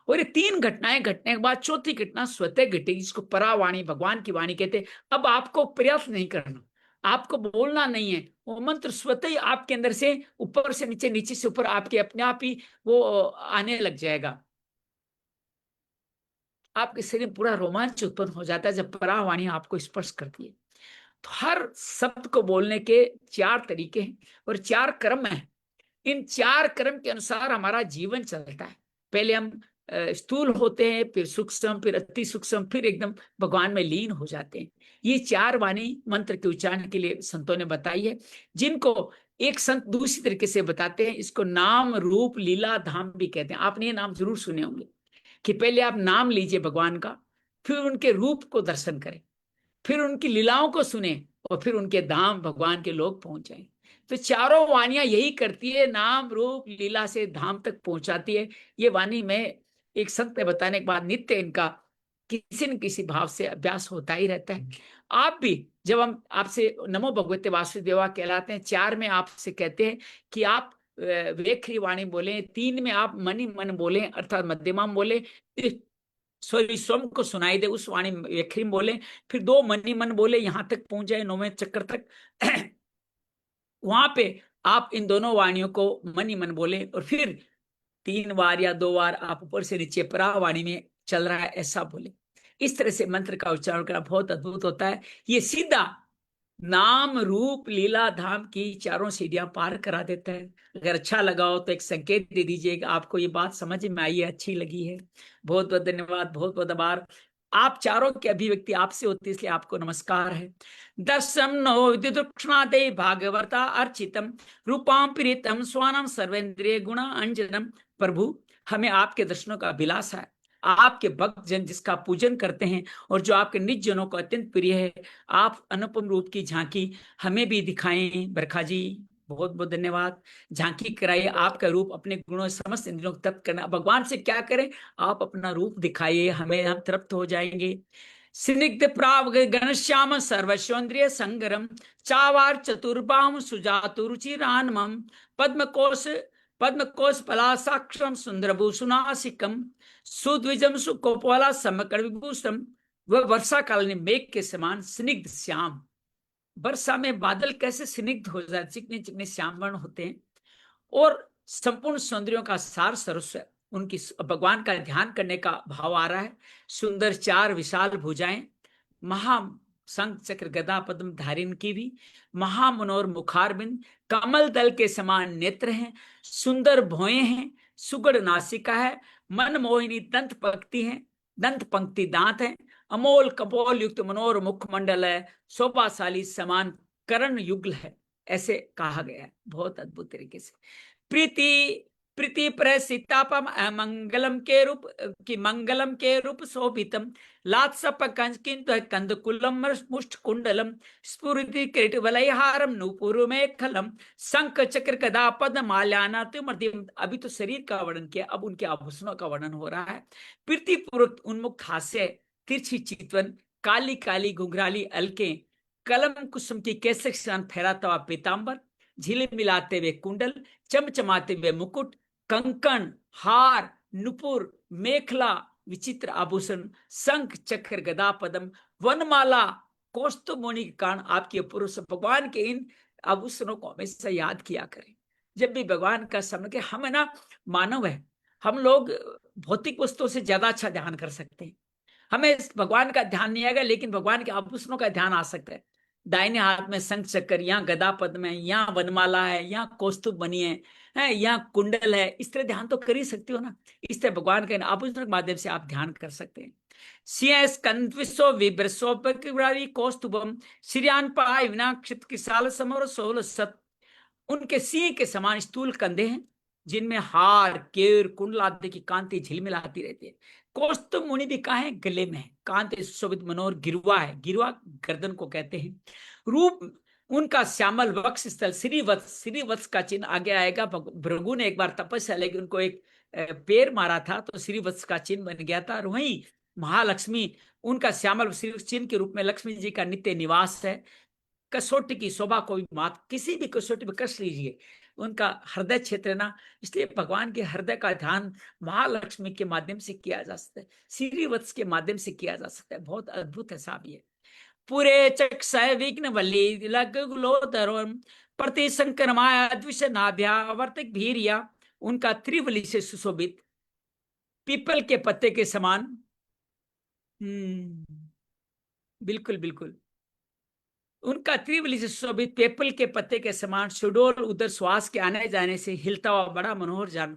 और ये 3 घटनाएं घटने के बाद चौथी घटना स्वतः घटेगी, जिसको परावाणी, भगवान की वाणी कहते हैं। अब आपको प्रयास नहीं करना, आपको बोलना नहीं है, वो मंत्र स्वतः ही आपके अंदर से ऊपर से नीचे, नीचे से ऊपर, आपके अपने आप ही वो आने लग जाएगा। आपके शरीर में पूरा रोमांच उत्पन्न हो जाता है जब परावाणी आपको स्पर्श करती है। तो हर शब्द को बोलने के 4 तरीके हैं और 4 क्रम हैं। इन 4 क्रम के अनुसार हमारा जीवन चलता है। पहले हम स्थूल होते हैं, फिर सूक्ष्म, फिर अति सूक्ष्म, फिर एकदम भगवान में लीन हो जाते हैं। ये 4 वाणी मंत्र के उच्चारण के लिए संतों ने बताई है, जिनको एक संत दूसरी तरीके से बताते हैं। इसको नाम रूप लीला धाम भी कहते हैं। आपने ये नाम जरूर सुने होंगे कि पहले आप नाम लीजिए भगवान का, फिर उनके रूप को दर्शन करें, फिर उनकी लीलाओं को सुने, और फिर उनके धाम भगवान के लोग पहुंच जाए। तो चारों वाणियां यही करती है, नाम रूप लीला से धाम तक पहुंचाती है। ये वाणी में एक संत ने बताने के बाद नित्य इनका किसी न किसी भाव से अभ्यास होता ही रहता है। आप भी, जब हम आपसे नमो भगवते वासुदेवा कहलाते हैं, 4 में आपसे कहते हैं कि आप वेखरी वाणी बोले, 3 में आप मन ही मन बोले, अर्थात मध्यमा बोले, सॉरी स्वयं को सुनाई दे उस वाणी वेखरी बोले, फिर 2 मन ही मन बोले, यहां तक पहुंच जाए 9वें चक्कर तक। वहां पे आप इन दोनों वाणियों को मन ही मन बोले, और फिर 3 बार या 2 बार आप ऊपर से नीचे परा वाणी में चल रहा है ऐसा बोले। इस तरह से मंत्र का उच्चारण करना बहुत अद्भुत होता है। ये सीधा नाम रूप लीला धाम की 4 सीढ़ियां पार करा देता है। अगर अच्छा लगा हो तो एक संकेत दे दीजिए कि आपको ये बात समझ में आई है, अच्छी लगी है। बहुत बहुत धन्यवाद, बहुत बहुत आभार। आप चारों की अभिव्यक्ति आपसे होती है, इसलिए आपको नमस्कार है। दर्शम नो विदुक्षणादे भागवता अर्चितम रूपाम प्रीतम स्वानम सर्वेंद्रिय गुण अंजनम। प्रभु, हमें आपके दर्शनों का अभिलाषा है। आपके भक्त जन जिसका पूजन करते हैं और जो आपके निज जनों को अत्यंत प्रिय है, आप अनुपम रूप की झांकी हमें भी दिखाएं। बरखा जी, बहुत बहुत धन्यवाद। झांकी कराइए आपका रूप, अपने गुणों समस्त इंद्रियों को तृप्त करना। भगवान से क्या करें? आप अपना रूप दिखाइए हमें, हम तृप्त हो जाएंगे। स्निग्ध प्राव घनश्याम सर्वस्वन्द्रिय संगरम चावार चतुर्बाम सुजातु रुचिरानमम पद्मकोश पद्मकोश पलासाक्षम सुंदरभूषुनासिकम सुद्विजम सुकोपला समकर विभूषम। वह वर्षा काल में मेघ के समान स्निग्ध श्याम। वर्षा में बादल कैसे स्निग्ध हो जाते, चिकने चिकने श्याम वर्ण होते हैं, और संपूर्ण सौंदर्यों का सार सर्वस्व उनकी भगवान का ध्यान करने का भाव आ रहा है। सुंदर 4 विशाल भुजाएं, महा शंख चक्र गदा पद्म धारिन की भी, महामनोर मुखारबिंद, कमल दल के समान नेत्र हैं, सुंदर भौएं हैं, सुगढ़ नासिका है, मनमोहिनी दंत पंक्ति है, दंत पंक्ति दांत है, अमोल कपोल युक्त मनोर मुखमंडल है, शोभाशाली समान करण युगल है। ऐसे कहा गया है बहुत अद्भुत तरीके से। प्रीति प्रीति प्रसितापम मंगलम के रूप की मंगलम के रूप शोभितम लात्सप किंतु कंदकुलम मुष्ट कुंडलम स्फुरिति किरीट वलयहारम नूपुर में खलम शंख चक्र गदा पद माल्याना तुमर्दिम। अभी तो शरीर का वर्णन किया, अब उनके आभूषणों का वर्णन हो रहा है। प्रीतिपूर्वक उन्मुख हास्य, तिरछी चितवन, काली काली घुघराली अलके, कलम कुसुम की केसर शान फहराता हुआ पीताम्बर, झिल मिलाते हुए कुंडल, चमचमाते हुए मुकुट, कंकण, हार, नुपुर, मेखला, विचित्र आभूषण, शंख चक्र गदा पदम, वनमाला, कौस्तुभमणि के कारण आपकी अपूर्व से भगवान के इन आभूषणों को हमेशा याद किया करें। जब भी भगवान का स्मरण के, हम है ना मानव है, हम लोग भौतिक वस्तुओं से ज्यादा अच्छा ध्यान कर सकते हैं। हमें भगवान का ध्यान नहीं आएगा, लेकिन भगवान के आभूषणों का ध्यान आ सकता है। दाहिने हाथ में शंख चक्र, यहाँ गदा पद्म है, यहाँ वनमाला है, यहाँ कौस्तुभ बनी है, यहाँ कुंडल है, इस तरह ध्यान तो कर ही सकते हो ना। इस तरह भगवान के आभूषण के माध्यम से आप ध्यान कर सकते हैं। सिंह स्कंद विश्व विभ्रसोपरि कौस्तुभम श्रियान पाय विनाक्षित किसाल समर सोल सत। उनके सिंह के समान स्थूल कंधे हैं, जिनमें हार, केर, कुंडल आदि की कांति झिलमिलाती रहती है। कौस्तुभ मुनि भी कहा है, गले में कांति सुशोभित मनोहर गिरुआ है, गिरुआ गर्दन को कहते हैं। रूप उनका श्यामल वक्ष स्थल, श्रीवत्स, श्रीवत्स का चिन्ह आगे आएगा। भृगु ने एक बार तपस्या लेके उनको एक पैर मारा था, तो श्रीवत्स का चिन्ह बन गया था। और वहीं महालक्ष्मी, उनका श्यामल चिन्ह के रूप में लक्ष्मी जी का नित्य निवास है। कसौटी की शोभा को भी मात, किसी भी कसौटी में कस लीजिए, उनका हृदय क्षेत्र है ना, इसलिए भगवान के हृदय का ध्यान महालक्ष्मी के माध्यम से किया जा सकता है, श्रीवत्स के माध्यम से किया जा सकता है। बहुत अद्भुत है साहब ये। पूरे चक्षय विघ्न वल्ली लग्लोदरम प्रति शंकर माया द्विष नाभ्या अवर्तक भीरिया। उनका त्रिवली से सुशोभित पीपल के पत्ते के समान, बिल्कुल बिल्कुल, उनका त्रिवली से सुशोभित पीपल के पत्ते के समान सुडोल उदर श्वास के आने जाने से हिलता हुआ बड़ा मनोहर जान।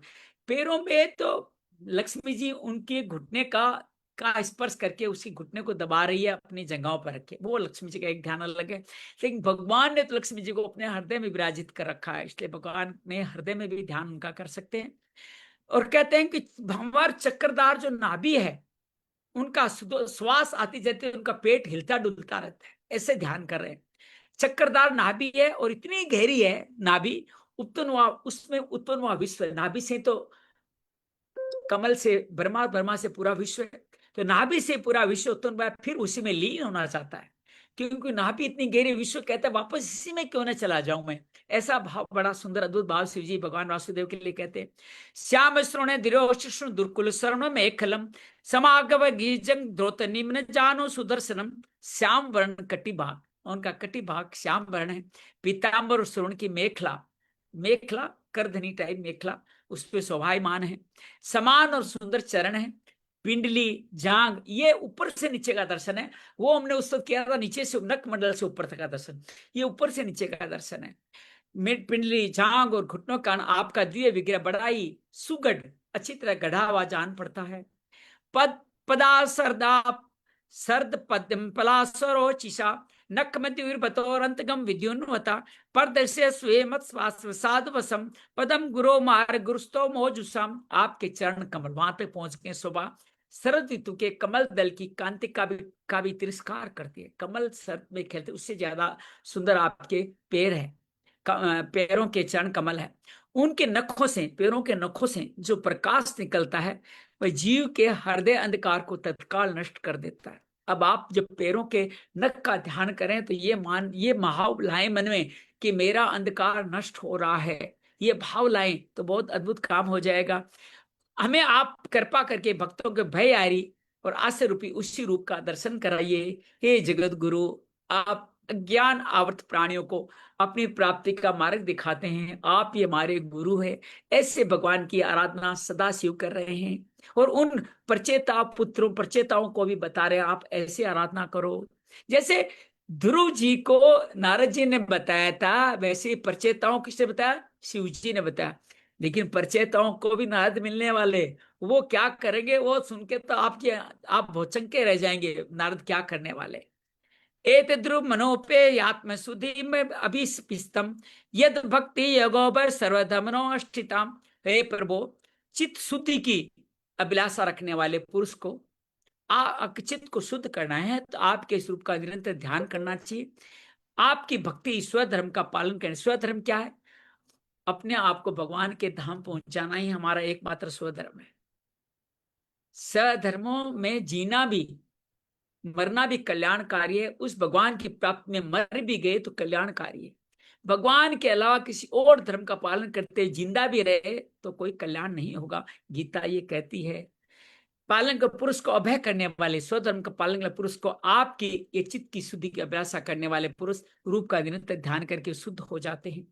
पैरों में तो लक्ष्मी जी उनके घुटने का स्पर्श करके उसकी घुटने को दबा रही है, अपनी जगहों पर रखे, वो लक्ष्मी जी का एक ध्यान अलग है। लेकिन भगवान ने तो लक्ष्मी जी को अपने हृदय में विराजित कर रखा है, इसलिए भगवान ने हृदय में भी ध्यान उनका कर सकते हैं। और कहते हैं कि भंवर चक्रदार जो नाभि है, उनका श्वास आती जाती है, उनका पेट हिलता डुलता रहता है, ऐसे ध्यान कर रहे हैं। चक्रदार नाभि है और इतनी गहरी है नाभि, उत्पन्न हुआ उसमें उत्पन्न हुआ विश्व। नाभि से तो कमल से ब्रह्मा, ब्रह्मा से पूरा विश्व है, तो नाभि से पूरा विश्व उत्पन्न हुआ, फिर उसी में लीन होना चाहता है, क्योंकि नाभि इतनी गहरी, विश्व कहता है वापस इसी में क्यों ना चला जाऊं मैं। ऐसा भाव, बड़ा सुंदर अद्भुत भाव शिव जी भगवान वासुदेव के लिए कहते हैं। श्याम श्रोणे दिरोशिष्णु दुर्कुल शरण में खलम समागव गीजंग द्रोत निम्न जानो सुदर्शनम। श्याम वर्ण कटी भाग, उनका कटी भाग श्याम वर्ण है। पीताम्बर श्रोण की मेखला, मेखला करधनी टाइप मेखला उस पर शोभायमान है। समान और सुंदर चरण है। पिंडली, जांग, ये ऊपर से नीचे का दर्शन है। वो हमने उस वक्त किया था नीचे से नक मंडल से ऊपर तक का दर्शन, ये ऊपर से नीचे का दर्शन है। पिंडली, जांग और घुटनों का आपका द्वितीय विग्रह बड़ा ही सुगढ़, अच्छी तरह गढ़ा हुआ जान पड़ता है। पद पदा सरदाप सर्द पद्म पलासरो चिशा नक मध्युर्भतोरंतगम विद्युन्वता परदर्श्य स्वेमत साधवसम पदम गुरो मार गुरुस्तो मोजुसम। आपके चरण कमल वहां तक पहुंच गए। सुबह शरद ऋतु के कमल दल की कांति का भी तिरस्कार करती है। कमल शरद में खेलते, उससे ज्यादा सुंदर आपके पैर है, पैरों के चरण कमल है। उनके नखों से, पैरों के नखों से जो प्रकाश निकलता है, वह जीव के हृदय अंधकार को तत्काल नष्ट कर देता है। अब आप जब पैरों के नख का ध्यान करें तो ये भाव लाएं मन में कि मेरा अंधकार नष्ट हो रहा है, ये भाव लाएं तो बहुत अद्भुत काम हो जाएगा। हमें आप कृपा करके भक्तों के भय आरी और आश्रय रूपी उसी रूप का दर्शन कराइए। हे जगत गुरु, आप अज्ञान आवृत प्राणियों को अपनी प्राप्ति का मार्ग दिखाते हैं, आप ये हमारे गुरु है। ऐसे भगवान की आराधना सदा शिव कर रहे हैं और उन प्रचेता पुत्रों प्रचेताओं को भी बता रहे हैं आप ऐसे आराधना करो। जैसे ध्रुव जी को नारद जी ने बताया था, वैसे प्रचेताओं किसने बताया? शिव जी ने बताया। लेकिन प्रचेताओं को भी नारद मिलने वाले, वो क्या करेंगे वो सुन के तो आप भौचंके रह जाएंगे, नारद क्या करने वाले। एत ध्रुव मनोपे आत्म सुधि में अभिस्पिस्तम यद भक्ति यगोबर सर्वधमनो अष्टिताम। हे प्रभु, चित्त शुद्धि की अभिलाषा रखने वाले पुरुष को चित्त को शुद्ध करना है तो आपके स्वरूप का निरंतर ध्यान करना चाहिए। आपकी भक्ति स्वधर्म का पालन करें। स्वधर्म क्या है? अपने आप को भगवान के धाम पहुंचाना ही हमारा एकमात्र स्वधर्म है। स्वधर्मों में जीना भी, मरना भी कल्याणकारी है। उस भगवान की प्राप्ति में मर भी गए तो कल्याणकारी है। भगवान के अलावा किसी और धर्म का पालन करते जिंदा भी रहे तो कोई कल्याण नहीं होगा। गीता ये कहती है। पालन का पुरुष को अभय करने वाले, स्वधर्म का पालन वाले पुरुष को आपकी ये चित्त की शुद्धि की अभ्यासा करने वाले पुरुष रूप का निरंतर ध्यान करके शुद्ध हो जाते हैं।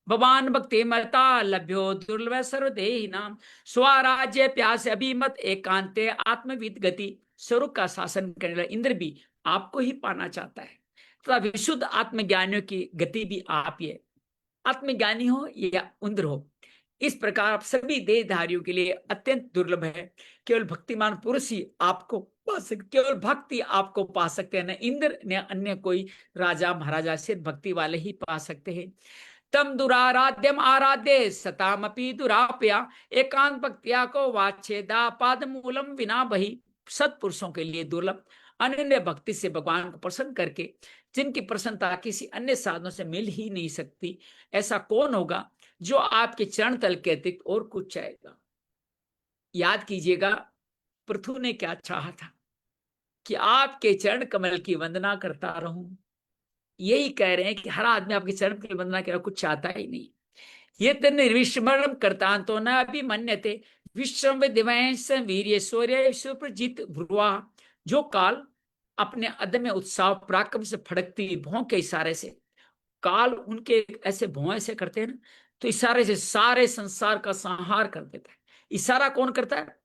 भगवान भक्ति मता लभ्यो दुर्लभ सर्वदेही नाम, स्वराज्य प्यास अभिमत एकांते आत्मविद गति। स्वरूप का शासन करने वाला इंद्र भी आपको ही पाना चाहता है, तथा विशुद्ध आत्मज्ञानियों की गति भी आप ही है। आत्मज्ञानी हो या इंद्र हो, इस प्रकार आप सभी देहधारियों के लिए अत्यंत दुर्लभ है। केवल भक्तिमान पुरुष ही आपको पा सकते, केवल भक्ति आपको पा सकते हैं, न इंद्र न अन्य कोई राजा महाराजा, सिर्फ भक्ति वाले ही पा सकते हैं। तम दुराराध्यम आराध्य सतामपि दुरापया, एकांत भक्तिया को वाच्छेदा पाद मूलम विना बही। सत्पुरुषों के लिए दुर्लभ, अनन्य भक्ति से भगवान को प्रसन्न करके, जिनकी प्रसन्नता किसी अन्य साधनों से मिल ही नहीं सकती, ऐसा कौन होगा जो आपके चरण तल के अतिरिक्त और कुछ चाहेगा। याद कीजिएगा, पृथु ने क्या चाहा था कि आपके चरण कमल की वंदना करता रहूं। यही कह रहे हैं कि हर आदमी आपके चरण की वंदना के कुछ चाहता ही नहीं। ये निर्विस्मरण करता तो न अभिमन्यते विश्रम दिवंस वीर्य सूर्य सुप्रजित भ्रुवा। जो काल अपने अदम्य उत्साह पराक्रम से फड़कती भौं के इशारे से, काल उनके ऐसे भौं ऐसे करते हैं ना, तो इशारे से सारे संसार का संहार कर देता है। इशारा कौन करता है?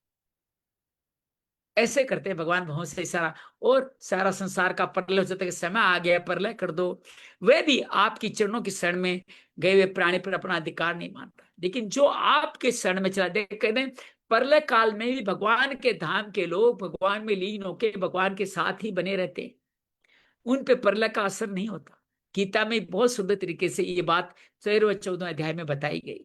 ऐसे करते हैं भगवान भगवान से इशारा, और सारा संसार का प्रलय हो जाता है, समय आ गया प्रलय कर दो। वे भी आपकी चरणों की शरण में गए हुए प्राणी पर अपना अधिकार नहीं मानता, लेकिन जो आपके शरण में चला देख कहते हैं प्रलय काल में भी भगवान के धाम के लोग भगवान में लीन होकर भगवान के साथ ही बने रहते हैं, उन पे प्रलय का असर नहीं होता। गीता में बहुत सुंदर तरीके से ये बात 13 और 14 अध्याय में बताई गई।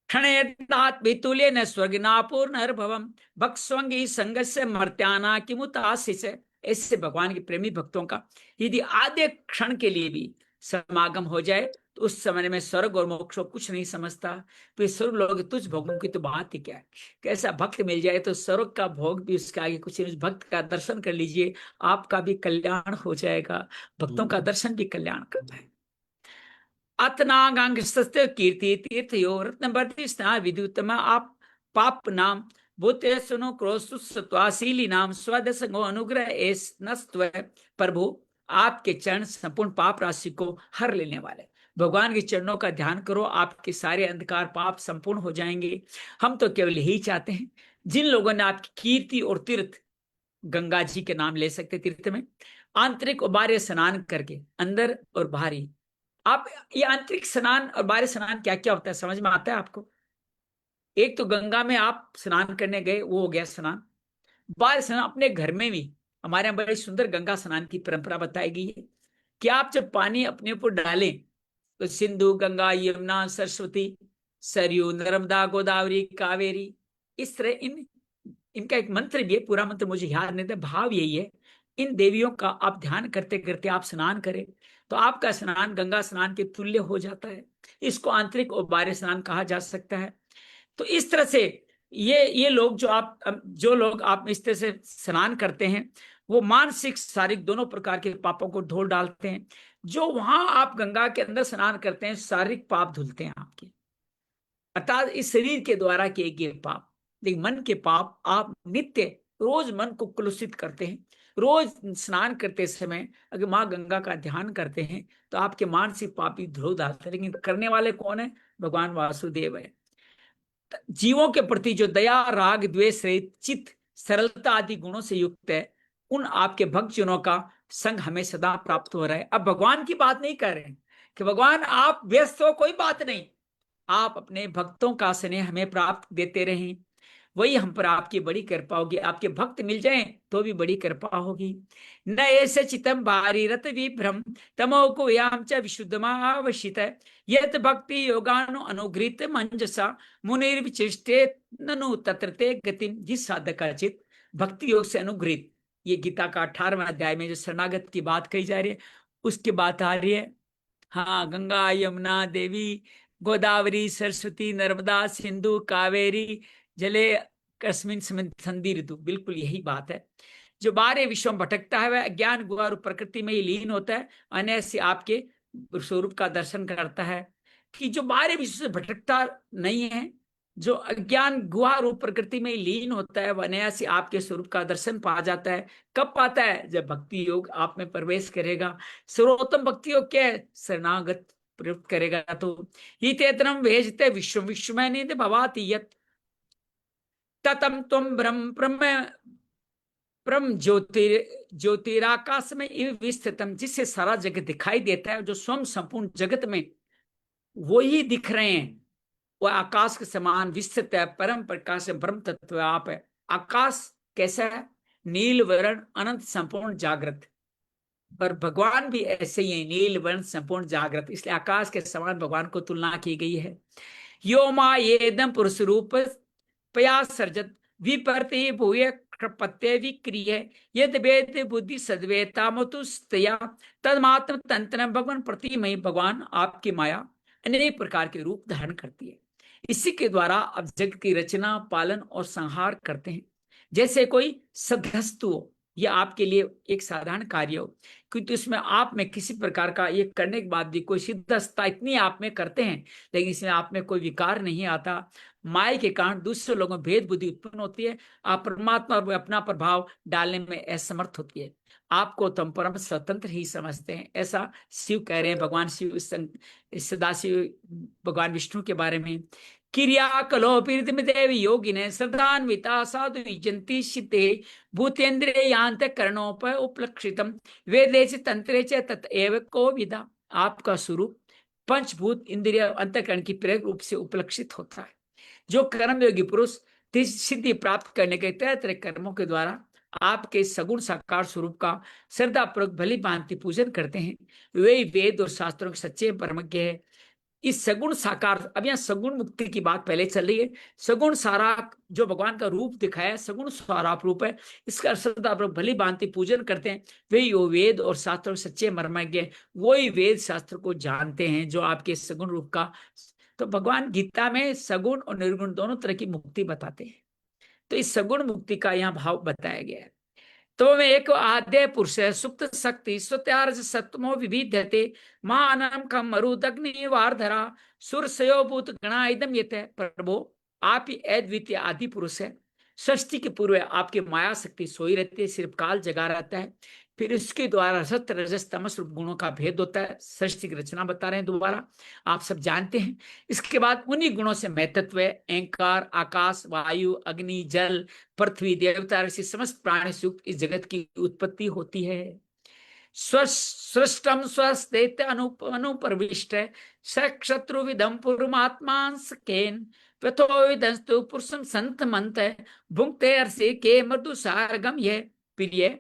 क्षणेदात वितुल्य न स्वर्गनापूर्णर्भवम भक्स्वंगी संगस्य मर्त्याना किमुताशिष। ऐसे भगवान के प्रेमी भक्तों का यदि आधे क्षण के लिए भी समागम हो जाए तो उस समय में स्वर्ग और मोक्ष कुछ नहीं समझता। तो स्वर्ग लोग तुझ भोगों की तो बात ही क्या है। कैसा भक्त मिल जाए तो स्वर्ग का भोग भी उसके आगे कुछ नहीं। उस भक्त का दर्शन कर लीजिए, आपका भी कल्याण हो जाएगा। भक्तों का दर्शन भी कल्याण करता है। अतनागांग कीर्ति तीर्थयो रत्नवर्ति स्ना विद्युतम आप पाप नाम भूते सुनो क्रोशुस्वाशीली नाम स्वदसंगो अनुग्रह एस नस्त्व। प्रभु आपके चरण संपूर्ण पाप राशि को हर लेने वाले। भगवान के चरणों का ध्यान करो, आपके सारे अंधकार पाप संपूर्ण हो जाएंगे। हम तो केवल यही चाहते हैं। जिन लोगों ने आपकी कीर्ति और तीर्थ, गंगा जी के नाम ले सकते तीर्थ में, आंतरिक और बाह्य स्नान करके, अंदर और बाहरी। आप ये आंतरिक स्नान और बाहरी स्नान क्या क्या होता है समझ में आता है आपको? एक तो गंगा में आप स्नान करने गए, वो हो गया स्नान। बाहर स्नान अपने घर में भी, हमारे यहाँ बड़ी सुंदर गंगा स्नान की परंपरा बताई गई है कि आप जब पानी अपने ऊपर डालें तो सिंधु गंगा यमुना सरस्वती सरयू नर्मदा गोदावरी कावेरी, इस तरह इनका एक मंत्र भी है। पूरा मंत्र मुझे याद नहीं था, भाव यही है। इन देवियों का आप ध्यान करते करते आप स्नान करें तो आपका स्नान गंगा स्नान के तुल्य हो जाता है। इसको आंतरिक और बाह्य स्नान कहा जा सकता है। तो इस तरह से ये लोग जो लोग आप इस तरह से स्नान करते हैं, वो मानसिक शारीरिक दोनों प्रकार के पापों को धो डालते हैं। जो वहां आप गंगा के अंदर स्नान करते हैं, शारीरिक पाप धुलते हैं आपके, अर्थात इस शरीर के द्वारा किए गए पाप। लेकिन मन के पाप आप नित्य रोज मन को कलुषित करते हैं। रोज स्नान करते समय अगर माँ गंगा का ध्यान करते हैं तो आपके मानसिक पाप भी धो डालते हैं। लेकिन करने वाले कौन है? भगवान वासुदेव है। जीवों के प्रति जो दया राग द्वेष रहित चित्त सरलता आदि गुणों से युक्त है, उन आपके भक्तजनों का संग हमें सदा प्राप्त हो रहा है। अब भगवान की बात नहीं कर रहे हैं कि भगवान आप व्यस्त हो, कोई बात नहीं, आप अपने भक्तों का स्नेह हमें प्राप्त देते रहें, वही हम पर आपकी बड़ी कृपा होगी। आपके भक्त मिल जाएं तो भी बड़ी कृपा होगी। न ऐसे चितम भारी रत विभ्रम तमो को याम च विशुद्धमावशित यत भक्ति योगानु अनुगृत मंजसा मुनिर्विचिष्टे ननु तत्रते गतिम। जिस साधक का चित भक्ति योग से अनुगृहित, ये गीता का 18वां अध्याय में जो शरणागत की बात कही जा रही है उसकी बात आ रही है। हाँ, गंगा यमुना देवी गोदावरी सरस्वती नर्मदा सिंधु कावेरी जले कस्मिन संधि ऋतु, बिल्कुल यही बात है। जो बाहर विश्व में भटकता है वह अज्ञान गुहा प्रकृति में ही लीन होता है, अनैसे आपके स्वरूप का दर्शन करता है कि जो बाहरी विश्व से भटकता नहीं है, जो अज्ञान गुहा रूप प्रकृति में लीन होता है, वह नया से आपके स्वरूप का दर्शन पा जाता है। कब पाता है? जब भक्ति योग आप में प्रवेश करेगा। सर्वोत्तम भक्ति योग क्या है? शरणागत प्रयुक्त करेगा तो। ही तेतरम भेजते विश्व विश्वमय निधि भवाति यत् ततम तुम ब्रह्म ब्रह्म ज्योतिराकाश में इव विस्थितम, जिससे सारा जगत दिखाई देता है, जो स्वयं संपूर्ण जगत में वो ही दिख रहे हैं, वह आकाश के समान विस्तृत है, परम प्रकाश है, ब्रह्म तत्व आप है। आकाश कैसा है? नील वर्ण अनंत संपूर्ण जागृत, पर भगवान भी ऐसे ही है, नील वर्ण संपूर्ण जागृत, इसलिए आकाश के समान भगवान को तुलना की गई है। यो मा येदम पुरुष रूप पया सर्जत विपर्ते भूय प्रत्यय विक्रिय यद वेद बुद्धि सद्वेतामतुस्तया तदमात्म तंत्र भगवान प्रतिमय, भगवान आपकी माया अनेक प्रकार के रूप धारण करती है। इसी के द्वारा आप जगत की रचना, पालन और संहार करते हैं। जैसे कोई सदस्तु हो, यह आपके लिए एक साधारण कार्य हो, क्योंकि उसमें आप में किसी प्रकार का ये करने के बाद भी कोई सिद्धस्ता इतनी आप में करते हैं, लेकिन इसमें आप में कोई विकार नहीं आता। माया के कारण दूसरे लोगों में भेद बुद्धि उत्पन्न होती है, आप परमात्मा पर अपना प्रभाव डालने में असमर्थ होती है। आपको तो हम परम स्वतंत्र ही समझते हैं, ऐसा शिव कह रहे हैं, भगवान शिव सदाशिव भगवान विष्णु के बारे में। क्रिया कलो देव योगिने श्रद्धान्विता साधु विजंती शिते भूतेन्द्रियांत करणोप उपलक्षितम वेदे च तंत्रे च ततएव को विदा। आपका स्वरूप पंचभूत इंद्रिय अंतकरण की प्रेरक रूप से उपलक्षित होता है। जो कर्मयोगी पुरुष सिद्धि प्राप्त करने के तरह तरह कर्मों के द्वारा आपके सगुण साकार स्वरूप का श्रद्धापूर्वक भली भांति पूजन करते हैं, वे वेद और शास्त्रों के सच्चे परमज्ञ है। इस सगुण साकार, अब यहाँ सगुण मुक्ति की बात पहले चल रही है। सगुण सारा जो भगवान का रूप दिखाया है, सगुण साराप रूप है, इसका श्रद्धापूर्वक भली भांति पूजन करते हैं, वे यो वेद और शास्त्रों के सच्चे मर्मज्ञ, वही वेद शास्त्र को जानते हैं जो आपके सगुण रूप का। तो भगवान गीता में सगुण और निर्गुण दोनों तरह की मुक्ति बताते हैं, तो इस सगुण मुक्ति का यहाँ भाव बताया गया है। तो में एक आद्य पुरुष है, सुप्त शक्ति स्वत्यार्ज सत्मो विविध्यते मानम कम मरुदग्नि वारधरा सुरसयो भूत गणा इदम यत है। प्रभु आप ही अद्वितीय आदि पुरुष है। सृष्टि के पूर्व आपकी माया शक्ति सोई रहती है, सिर्फ काल जगा रहता है, फिर इसके द्वारा सत्य रजस तमस रूप गुणों का भेद होता है। सृष्टि की रचना बता रहे हैं दोबारा, आप सब जानते हैं। इसके बाद उन्हीं गुणों से महत्व है, अहंकार, आकाश, वायु, अग्नि, जल, पृथ्वी, देवता, ऋषि, समस्त प्राणी से युक्त इस जगत की उत्पत्ति होती है। सृष्टम स्वस्ते अनुप्रविष्ट शत्रु विदम पुरुमात्मांस केन प्रथो विदस्तु पुरुषम संत मंत भुंगते अर्से के मृदु सारगम यह प्रिय।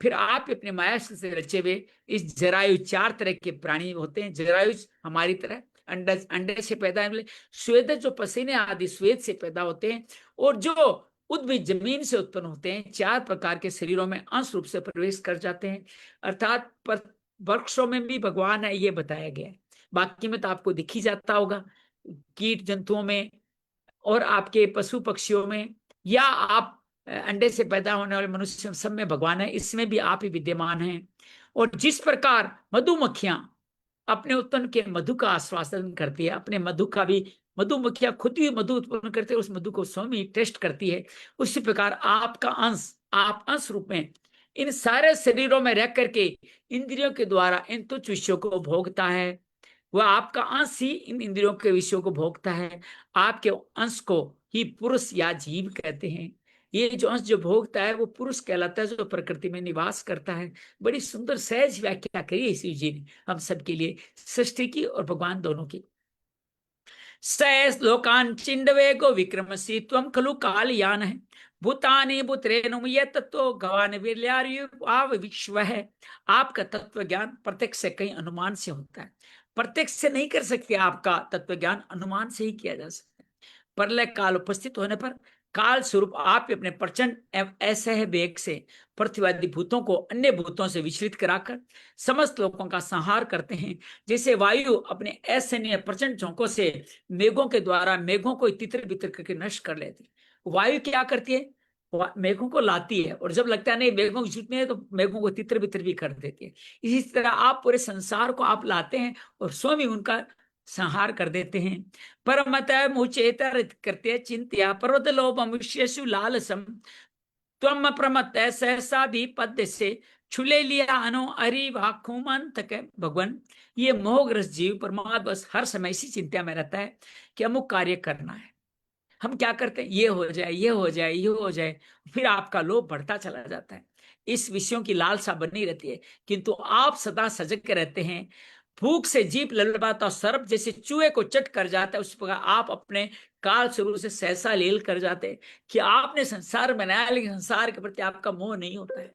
फिर आप अपने माया से रचे हुए इस जरायु, चार तरह के प्राणी होते हैं। जरायु हमारी तरह अंडे से पैदा है, श्वेत जो पसीने आदि श्वेत से पैदा होते हैं, और जो उद्भिद जमीन से उत्पन्न होते हैं, चार प्रकार के शरीरों में अंश रूप से प्रवेश कर जाते हैं। अर्थात वृक्षों में भी भगवान है, ये बताया गया है। बाकी में तो आपको दिख ही जाता होगा, कीट जंतुओं में और आपके पशु पक्षियों में, या आप अंडे से पैदा होने वाले मनुष्य सब में भगवान है, इसमें भी आप ही विद्यमान हैं। और जिस प्रकार मधुमक्खियां अपने उत्पन्न के मधु का आश्वासन करती है, अपने मधु का भी, मधुमक्खियां खुद ही मधु उत्पन्न करते हैं, उस मधु को स्वयं ही टेस्ट करती है, उसी प्रकार आपका अंश, आप अंश रूप में इन सारे शरीरों में रह करके इंद्रियों के द्वारा इन तुच्छ विषयों को भोगता है। वह आपका अंश ही इन इंद्रियों के विषयों को भोगता है। आपके अंश को ही पुरुष या जीव कहते हैं। ये जो अंश जो भोगता है वो पुरुष कहलाता है, जो प्रकृति में निवास करता है। बड़ी सुंदर सहज व्याख्या करी है शिव जी ने हम सबके लिए, सृष्टि की और भगवान दोनों की। लोकान चिंडवे गो विक्रमसी त्वम खलु काल यान है भूतानी भूतरेणु ये तत्व गवान विर्याव विश्व है। आपका तत्व ज्ञान प्रत्यक्ष से कहीं अनुमान से होता है, प्रत्यक्ष से नहीं कर सकते। आपका तत्व ज्ञान अनुमान से ही किया जा सकता है। प्रलय काल उपस्थित होने पर काल स्वरूप आप अपने प्रचंड ऐसे है वेग से पृथ्वी भूतों को अन्य भूतों से विचलित कराकर समस्त लोगों का संहार करते हैं। जैसे वायु अपने असहनीय प्रचंड झोंकों से मेघों के द्वारा मेघों को तितर बितर करके नष्ट कर लेती। वायु क्या करती है? मेघों को लाती है, और जब लगता है नहीं मेघों की छुट्टी है तो मेघों को तितर बितर भी कर देती है। इसी तरह आप पूरे संसार को आप लाते हैं और स्वयं ही उनका संहार कर देते हैं। परमत मुचेत करते चिंत्या पर्वत लोभ मनुष्यसु लालसम त्वम प्रमत सहसा भी पद से छुले लिया अनो अरि वाखुमन तक। भगवान, ये मोहग्रस्त जीव परमात्मा बस हर समय इसी चिंता में रहता है कि अमुक कार्य करना है। हम क्या करते हैं, ये हो जाए, ये हो जाए, ये हो जाए, फिर आपका लोभ बढ़ता चला जाता है। इस विषयों की लालसा बनी रहती है, किंतु आप सदा सजग के रहते हैं। भूख से जीभ ललबाता और सर्प जैसे चूहे को चट कर जाता है, उस प्रकार आप अपने काल स्वरूप से सहसा लील कर जाते हैं कि आपने संसार बनाया, लेकिन संसार के प्रति आपका मोह नहीं होता है।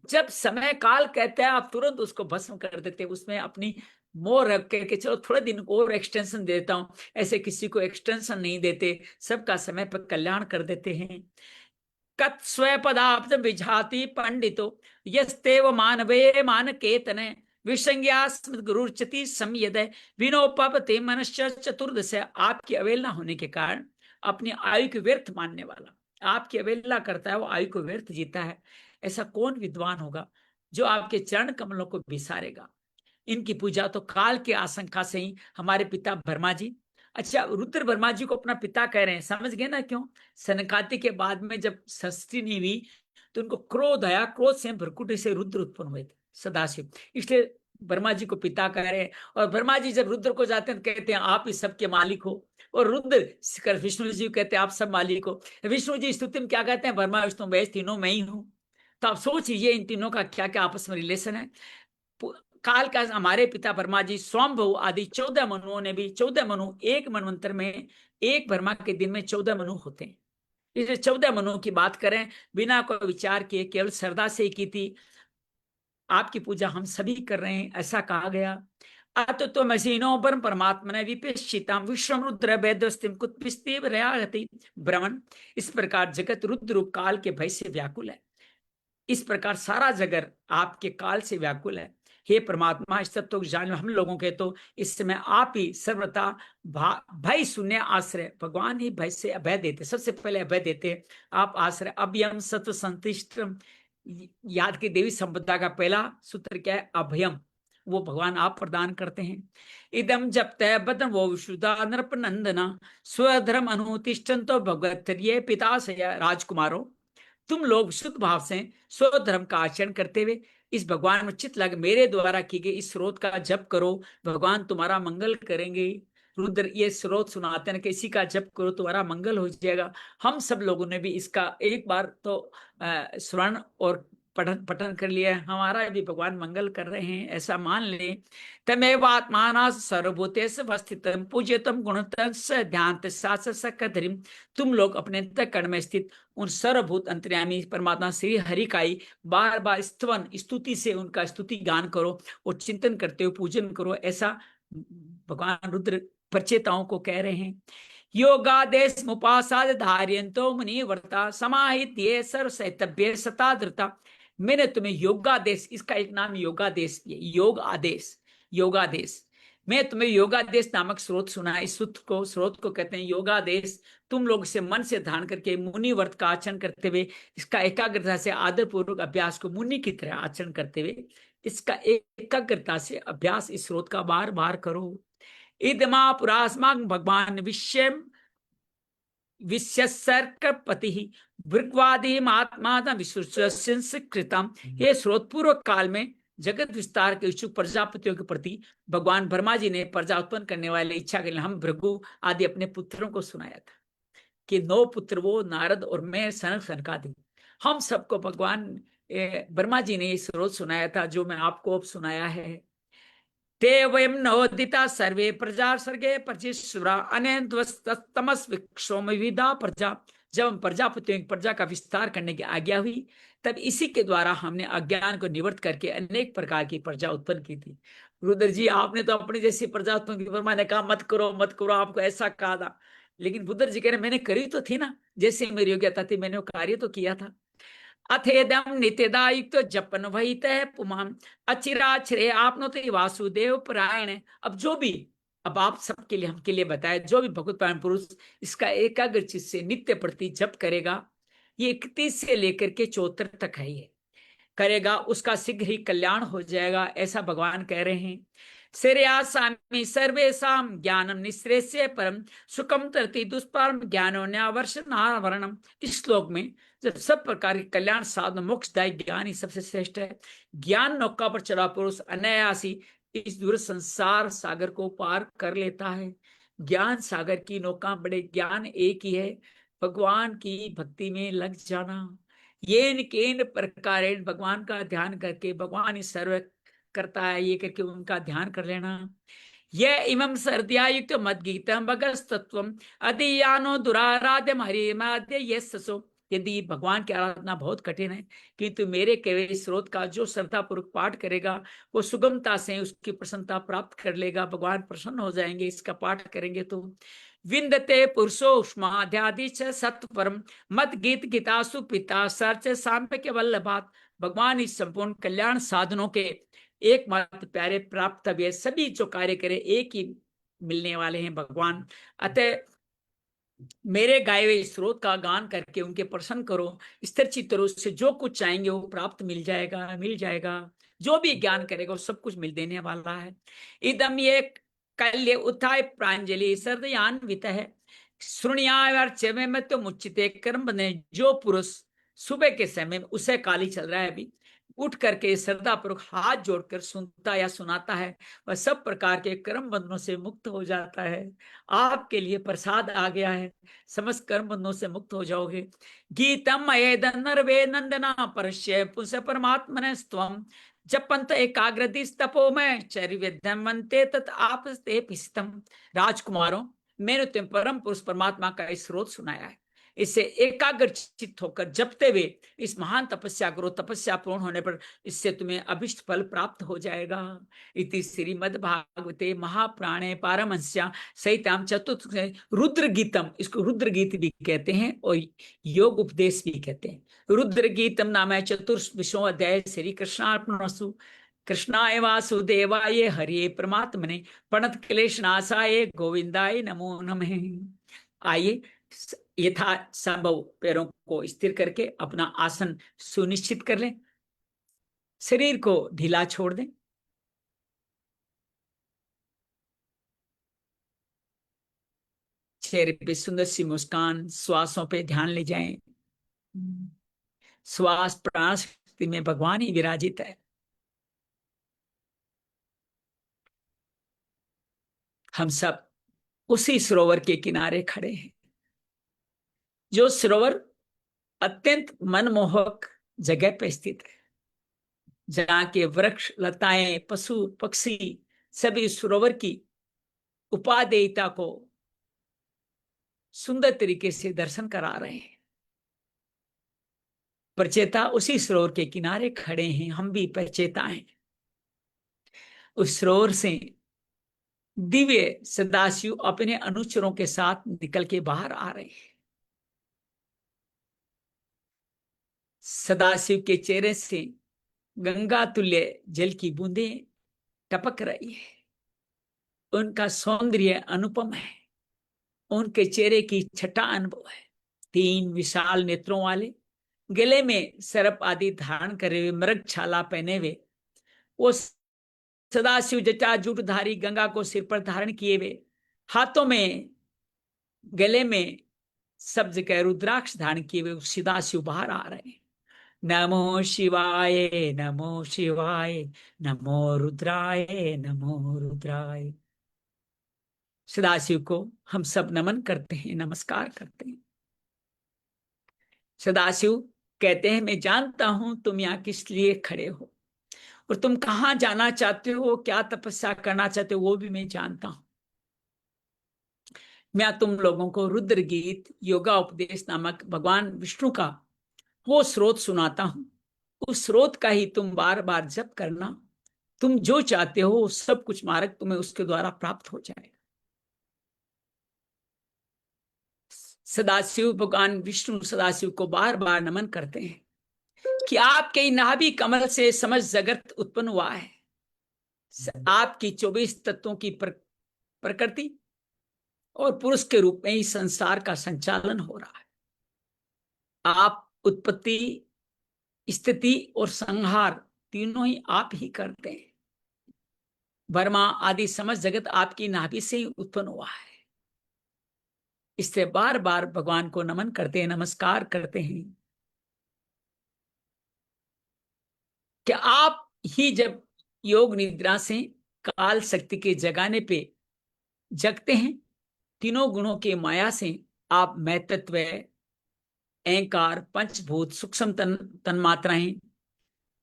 जब समय काल कहते हैं आप तुरंत उसको भस्म कर देते हैं, उसमें अपनी मोह रख के चलो थोड़े दिन को और एक्सटेंशन देता हूं, ऐसे किसी को एक्सटेंशन नहीं देते, सबका समय पर कल्याण कर देते हैं। कत स्व पदार्थ विझाति पंडितो यस्तेव मानवे मान केतन विसंज्ञास्मृत गुरुचति संयद विनोपते मनुष्य चतुर्दश। आपकी अवहेलना होने के कारण अपनी आयु को व्यर्थ मानने वाला आपकी अवहेलना करता है, वो आयु को व्यर्थ जीता है। ऐसा कौन विद्वान होगा जो आपके चरण कमलों को विसारेगा। इनकी पूजा तो काल के आशंका से ही हमारे पिता वर्मा जी, अच्छा रुद्र वर्मा जी को अपना पिता कह रहे हैं, समझ गए ना क्यों। सनकादि के बाद में जब षष्ठी नहीं हुई तो उनको क्रोध आया, क्रोध से भ्रकुटी से रुद्र उत्पन्न हुए थे सदाशिव, इसलिए वर्मा जी को पिता कह रहे हैं। और वर्मा जी जब रुद्र को जाते हैं तो कहते हैं आप इस सब के मालिक हो, और रुद्र विष्णु जी कहते हैं आप सब मालिक हो। विष्णु जी स्तुति में क्या कहते हैं, वर्मा विष्णु महेश तीनों मैं ही हूं। तो आप सोचिए इन तीनों का क्या क्या आपस में रिलेशन है। काल का हमारे पिता वर्मा जी स्वयंभू आदि 14 मनुओं ने भी 14 मनु एक मनवंतर में एक वर्मा के दिन में 14 मनु होते हैं, इसलिए 14 मनुओं की बात करें बिना कोई विचार किए केवल श्रद्धा से ही की थी। आपकी पूजा हम सभी कर रहे हैं, ऐसा कहा गया। अत तो मसीनो परम परमात्मा ने विपेक्षिता विश्वम रुद्र वैद्यस्तिम कुत्पिस्तेव रयागति भ्रमण। इस प्रकार जगत रुद्र रूप काल के भय से व्याकुल है, इस प्रकार सारा जगत आपके काल से व्याकुल है। हे परमात्मा, इस तत्व को जान हम लोगों के तो इस समय आप ही सर्वथा भय शून्य आश्रय, भगवान ही भय से अभय देते, सबसे पहले अभय देते आप आश्रय। अभयम सत्व संतिष्ट, याद की देवी संपदा का पहला सूत्र क्या है, अभयम, वो भगवान आप प्रदान करते हैं। इदम जब तय बदन वो विशुद्धा नृप नंदना स्वधर्म अनुतिष्ठन तो भगवत ये पिता से राजकुमारों, तुम लोग शुद्ध भाव से स्वधर्म का आचरण करते हुए इस भगवान में चित लग मेरे द्वारा की गई इस स्रोत का जप करो, भगवान तुम्हारा मंगल करेंगे। रुद्र ये स्रोत सुनाते हैं कि इसी का जप करो तुम्हारा मंगल हो जाएगा। हम सब लोगों ने भी इसका एक बार तो श्रवण और पठन पठन कर लिया, हमारा भी भगवान मंगल कर रहे हैं ऐसा मान ले। तमेव आत्माना सर्वभूतेषु अवस्थितं पूज्यतम गुणतः ध्यान सकधरिम, तुम लोग अपने अंतःकरण में स्थित उन सर्वभूत अंतर्यामी परमात्मा श्री हरि का ही बार बार स्तवन स्तुति से उनका स्तुति गान करो और चिंतन करते हो पूजन करो, ऐसा भगवान रुद्र प्रचेताओं को कह रहे हैं। योगादेश मुपासाद धार्यंतो मुनि वर्ता समाहित्य सर्व सैतभ्य सतादृता। मैंने तुम्हें योगादेश, इसका एक नाम योगादेश भी है, योग आदेश, योगादेश। मैं तुम्हें योगादेश नामक स्रोत सुना, इस स्रोत को कहते हैं योगादेश। तुम लोग से मन से धारण करके मुनि व्रत का आचरण करते हुए इसका एकाग्रता से आदर पूर्वक अभ्यास को मुनि की तरह आचरण करते हुए इसका एकाग्रता से अभ्यास इस स्रोत का बार बार करो। इदमा पुरास्मा भगवान विश्व विश्वसर्कपति भृगवादी महात्मा विश्वकृतम। ये स्रोत पूर्व काल में जगत विस्तार के इच्छुक प्रजापतियों के प्रति भगवान वर्मा जी ने प्रजा उत्पन्न करने वाले इच्छा के लिए हम भृगु आदि अपने पुत्रों को सुनाया था कि 9 पुत्र वो नारद और मैं सनक सनकादि, हम सबको भगवान वर्मा जी ने ये स्रोत सुनाया था जो मैं आपको अब सुनाया है। ते वयम नवोदिता सर्वे प्रजा सर्गे प्रजिश्वरा अनंतमस विदा प्रजा। जब हम प्रजापतियों की प्रजा का विस्तार करने की आज्ञा हुई तब इसी के द्वारा हमने अज्ञान को निवृत्त करके अनेक प्रकार की प्रजा उत्पन्न की थी। रुद्र जी आपने तो अपनी जैसी प्रजा उत्पन्न की, मैंने कहा मत करो मत करो, आपको ऐसा कहा था, लेकिन रुद्र जी कह रहे मैंने करी तो थी ना, जैसे मेरी योग्यता थी मैंने वो कार्य तो किया था। अथेदम नित्यदायुक्त जपन वहित है पुमान अचिराछरे आपनो तो वासुदेव परायण। अब जो भी अब आप सबके लिए हमके लिए बताए, जो भी भगवत पारायण पुरुष इसका एकाग्र चित्त से नित्य प्रति जप करेगा ये 31 से लेकर के 74 तक है, ये करेगा उसका शीघ्र ही कल्याण हो जाएगा, ऐसा भगवान कह रहे हैं। श्रेयासामि सर्वेशम ज्ञानम निश्रेष्य परम सुखम तरति दुष्परम ज्ञानोन्यावर्षणावरणम। इस श्लोक में जब सब प्रकार के कल्याण साधन मोक्षदायी ज्ञान ही सबसे श्रेष्ठ है। ज्ञान नौका पर चला पुरुष अनायासी इस दूर संसार सागर को पार कर लेता है। ज्ञान सागर की नौका बड़े ज्ञान एक ही है, भगवान की भक्ति में लग जाना। येन केन प्रकारेण भगवान का ध्यान करके, भगवान ही सर्व करता है ये करके उनका ध्यान कर लेना। यह इमं सर्द्यायुक्त मद गीतम भगस तत्वम अधीयानो दुराराध्यम हरिमाद्य यस्सो। यदि भगवान की आराधना बहुत कठिन है, किंतु मेरे केवल स्रोत का जो श्रद्धा पूर्वक पाठ करेगा वो सुगमता से उसकी प्रसन्नता प्राप्त कर लेगा, भगवान प्रसन्न हो जाएंगे इसका पाठ करेंगे तो। विंदते पुरुषोष्माध्यादि च सत्वरम मत गीत गीतासु पिता सर्च साम्य के वल्लभात। भगवान इस संपूर्ण कल्याण साधनों के एकमात्र प्यारे प्राप्त है, सभी जो कार्य करे एक ही मिलने वाले हैं भगवान। अतः मेरे गाए हुए स्रोत का गान करके उनके प्रसन्न करो, स्थिर चित्त करो, उससे जो कुछ चाहेंगे वो प्राप्त मिल जाएगा, मिल जाएगा। जो भी ज्ञान करेगा वो सब कुछ मिल देने वाला है। इदम ये कल्य उत्थाय प्रांजलि सर्दयान्वित है श्रृणियावर्च्य में मत मुच्चिते कर्म बने। जो पुरुष सुबह के समय में उसे काली चल रहा है अभी, उठ करके श्रद्धा पूर्वक हाथ जोड़कर सुनता या सुनाता है, वह सब प्रकार के कर्म बंधनों से मुक्त हो जाता है। आपके लिए प्रसाद आ गया है, समस्त कर्म बंधनों से मुक्त हो जाओगे। गीतम नरवे नंदना परश्य पुंस परमात्मने स्वम जपंत एकाग्रति तपो में चरिव्यमंते तत् आपस्ते पिस्तम। राजकुमारों, मैंने तुम्हें परम पुरुष परमात्मा का स्रोत सुनाया है, इससे एकाग्र चित्त होकर जपते हुए इस महान तपस्या करो। तपस्या पूर्ण होने पर इससे तुम्हें अभिष्ट फल प्राप्त हो जाएगा। इति श्रीमद् भागवते महाप्राणे पारमहंस्या सहिताम चतुर्थ रुद्र गीतम, इसको रुद्र गीत भी कहते हैं और योग उपदेश भी कहते हैं। रुद्र गीतम नाम है चतुर्विशो अध्याय। श्री कृष्णार्पणमस्तु। कृष्णाय वासुदेवाय हरे परमात्मने प्रणत क्लेश नाशाय गोविंदाय नमो नमः। आइए यथा संभव पैरों को स्थिर करके अपना आसन सुनिश्चित कर लें, शरीर को ढीला छोड़ दें। चेहरे पे सुंदर सी मुस्कान, श्वासों पे ध्यान ले जाएं। श्वास प्राण शक्ति में भगवान ही विराजित है। हम सब उसी सरोवर के किनारे खड़े हैं, जो सरोवर अत्यंत मनमोहक जगह पर स्थित है, जहाँ के वृक्ष लताएं पशु पक्षी सभी सरोवर की उपादेयता को सुंदर तरीके से दर्शन करा रहे हैं। प्रचेता उसी सरोवर के किनारे खड़े हैं, हम भी प्रचेता हैं। उस सरोवर से दिव्य सदाशिव अपने अनुचरों के साथ निकल के बाहर आ रहे हैं। सदाशिव के चेहरे से गंगा तुल्य जल की बूंदें टपक रही है। उनका सौंदर्य अनुपम है, उनके चेहरे की छटा अनुभव है। 3 विशाल नेत्रों वाले, गले में सर्प आदि धारण करे हुए, मृग छाला पहने हुए, वो सदाशिव जटाजूटधारी गंगा को सिर पर धारण किए हुए, हाथों में गले में सब जगह रुद्राक्ष धारण किए हुए सदाशिव बाहर आ रहे हैं। नमो शिवाय, नमो शिवाय, नमो रुद्राय, नमो रुद्राय। सदाशिव को हम सब नमन करते हैं, नमस्कार करते हैं। सदाशिव कहते हैं, मैं जानता हूं तुम यहाँ किस लिए खड़े हो और तुम कहाँ जाना चाहते हो, क्या तपस्या करना चाहते हो, वो भी मैं जानता हूं। मैं तुम लोगों को रुद्र गीत योगा उपदेश नामक भगवान विष्णु का वो स्रोत सुनाता हूं। उस स्रोत का ही तुम बार बार जप करना, तुम जो चाहते हो सब कुछ मार्ग तुम्हें उसके द्वारा प्राप्त हो जाएगा। सदाशिव भगवान विष्णु सदाशिव को बार बार नमन करते हैं कि आपके नाभि कमल से समस्त जगत उत्पन्न हुआ है। आपकी 24 तत्वों की प्रकृति और पुरुष के रूप में ही संसार का संचालन हो रहा है। आप उत्पत्ति, स्थिति और संहार तीनों ही आप ही करते हैं। ब्रह्मा आदि समस्त जगत आपकी नाभि से ही उत्पन्न हुआ है। इससे बार बार भगवान को नमन करते हैं, नमस्कार करते हैं कि आप ही जब योग निद्रा से काल शक्ति के जगाने पे जगते हैं, तीनों गुणों के माया से आप मैतत्व, अहंकार, पंचभूत, सूक्ष्म तन्मात्राएं,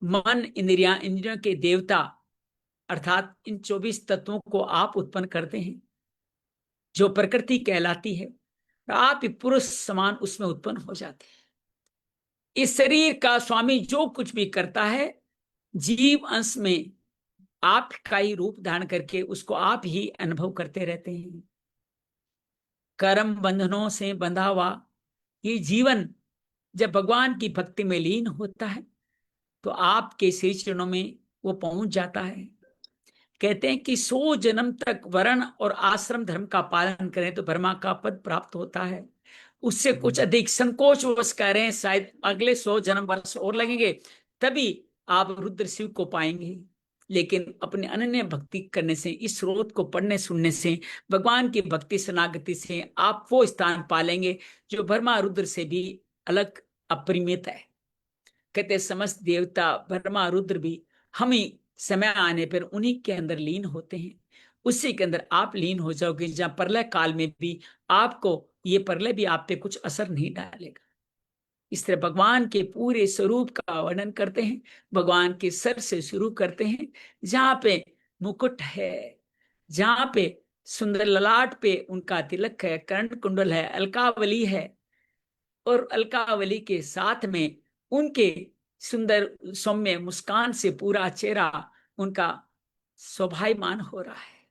मन, इंद्रियां, इंद्रियों के देवता अर्थात इन 24 तत्वों को आप उत्पन्न करते हैं, जो प्रकृति कहलाती है। आप पुरुष समान उसमें उत्पन्न हो जाते हैं। इस शरीर का स्वामी जो कुछ भी करता है, जीव अंश में आपका ही रूप धारण करके उसको आप ही अनुभव करते रहते हैं। कर्म बंधनों से बंधा हुआ ये जीवन जब भगवान की भक्ति में लीन होता है तो आपके श्री चरणों में वो पहुंच जाता है। कहते हैं कि 100 जन्म तक वर्ण और आश्रम धर्म का पालन करें तो ब्रह्मा का पद प्राप्त होता है। उससे कुछ अधिक संकोच वश कह रहे हैं, शायद अगले 100 जन्म वर्ष और लगेंगे तभी आप रुद्र शिव को पाएंगे। लेकिन अपने अनन्य भक्ति करने से, इस स्रोत को पढ़ने सुनने से, भगवान की भक्ति शरणागति से आप वो स्थान पालेंगे जो ब्रह्मा रुद्र से भी अलग अपरिमित है। कहते समस्त देवता ब्रह्मा रुद्र भी हम ही समय आने पर उन्हीं के अंदर लीन होते हैं। उसी के अंदर आप लीन हो जाओगे, जहां प्रलय काल में भी आपको ये प्रलय भी आप पे कुछ असर नहीं डालेगा। इस तरह भगवान के पूरे स्वरूप का वर्णन करते हैं। भगवान के सर से शुरू करते हैं, जहां पे मुकुट है, जहां पे सुंदर ललाट पे उनका तिलक है, कर्ण कुंडल है, अलकावली है, और अलकावली के साथ में उनके सुंदर सौम्य मुस्कान से पूरा चेहरा उनका शोभायमान हो रहा है।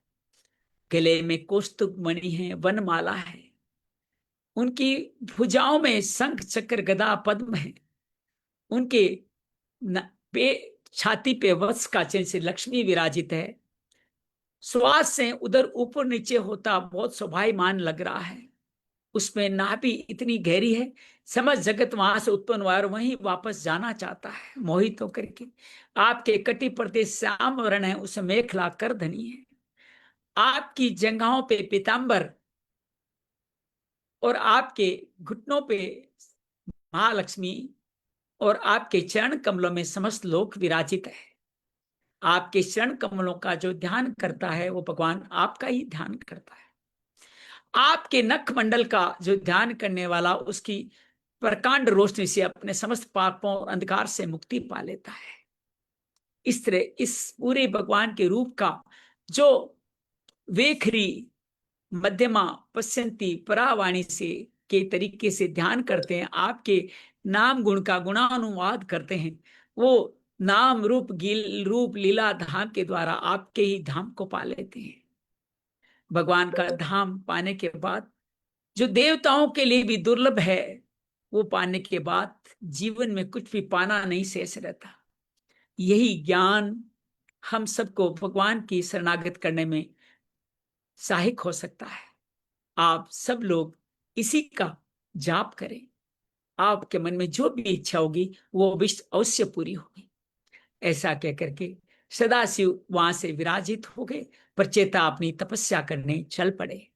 गले में कौस्तुभ मणि है, वनमाला है, उनकी भुजाओं में शंख चक्र गदा पद्म है, उनके पे छाती पे वत्स का चिन्ह से लक्ष्मी विराजित है। श्वास से उधर ऊपर नीचे होता बहुत शोभायमान लग रहा है। उसमें नाभि इतनी गहरी है, समझ जगत वहां से उत्पन्न हुआ और वहीं वापस जाना चाहता है मोहित होकर के। आपके कटी प्रदेश श्याम वर्ण है, उसमें मेखला कर धनी है। आपकी जंघाओं पे पीतांबर और आपके घुटनों पे महालक्ष्मी और आपके चरण कमलों में समस्त लोक विराजित है। आपके चरण कमलों का जो ध्यान करता है वो भगवान आपका ही ध्यान करता है। आपके नख मंडल का जो ध्यान करने वाला उसकी प्रकांड रोशनी से अपने समस्त पापों और अंधकार से मुक्ति पा लेता है। इस तरह इस पूरे भगवान के रूप का जो वेखरी, मध्यमा, पश्यंती, परावाणी से के तरीके से ध्यान करते हैं, आपके नाम गुण का गुणानुवाद करते हैं, वो नाम रूप रूप लीला धाम के द्वारा आपके ही धाम को पा लेते हैं। भगवान का धाम पाने के बाद जो देवताओं के लिए भी दुर्लभ है, वो पाने के बाद जीवन में कुछ भी पाना नहीं शेष रहता। यही ज्ञान हम सबको भगवान की शरणागत करने में सहायक हो सकता है। आप सब लोग इसी का जाप करें। आपके मन में जो भी इच्छा होगी वो विश्व अवश्य पूरी होगी। ऐसा कह करके सदाशिव वहां से विराजित हो गए, पर चेता अपनी तपस्या करने चल पड़े।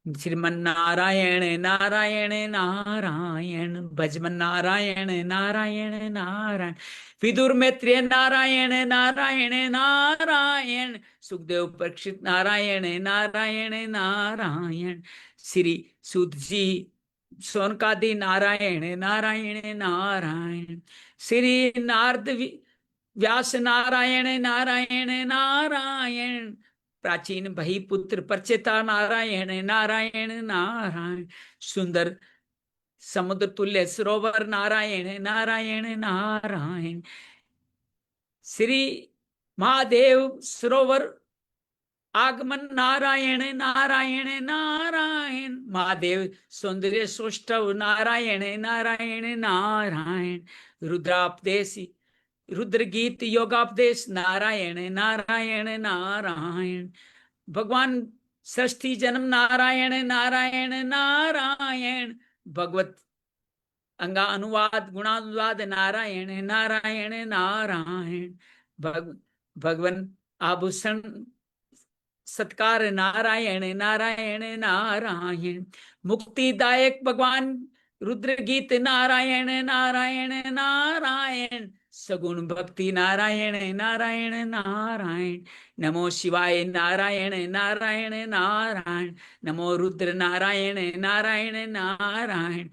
श्रीमन नारायण नारायण नारायण, भजमन नारायण नारायण नारायण, विदुर मैत्रेय नारायण नारायण नारायण, सुखदेव परीक्षित नारायण नारायण नारायण, श्री सुध जी सोनकादि नारायण नारायण नारायण, श्री नारद व्यास नारायण नारायण नारायण, प्राचीन भई पुत्र परचेता नारायण नारायण नारायण, सुंदर समुद्र तुल्य सरोवर नारायण नारायण नारायण, श्री महादेव सरोवर आगमन नारायण नारायण नारायण, महादेव सौंदर्य सौष्ठव नारायण नारायण नारायण, रुद्रापदेश रुद्र गीत योगापदेश नारायण नारायण नारायण, भगवान षष्ठी जन्म नारायण नारायण नारायण, भगवत अंगा अनुवाद गुणानुवाद नारायण नारायण नारायण। भगवन आभूषण सत्कार नारायण नारायण नारायण। मुक्तिदायक भगवान रुद्र गीत नारायण नारायण नारायण। सगुण भक्ति नारायण नारायण नारायण। नमो शिवाय नारायण नारायण नारायण। नमो रुद्र नारायण नारायण नारायण।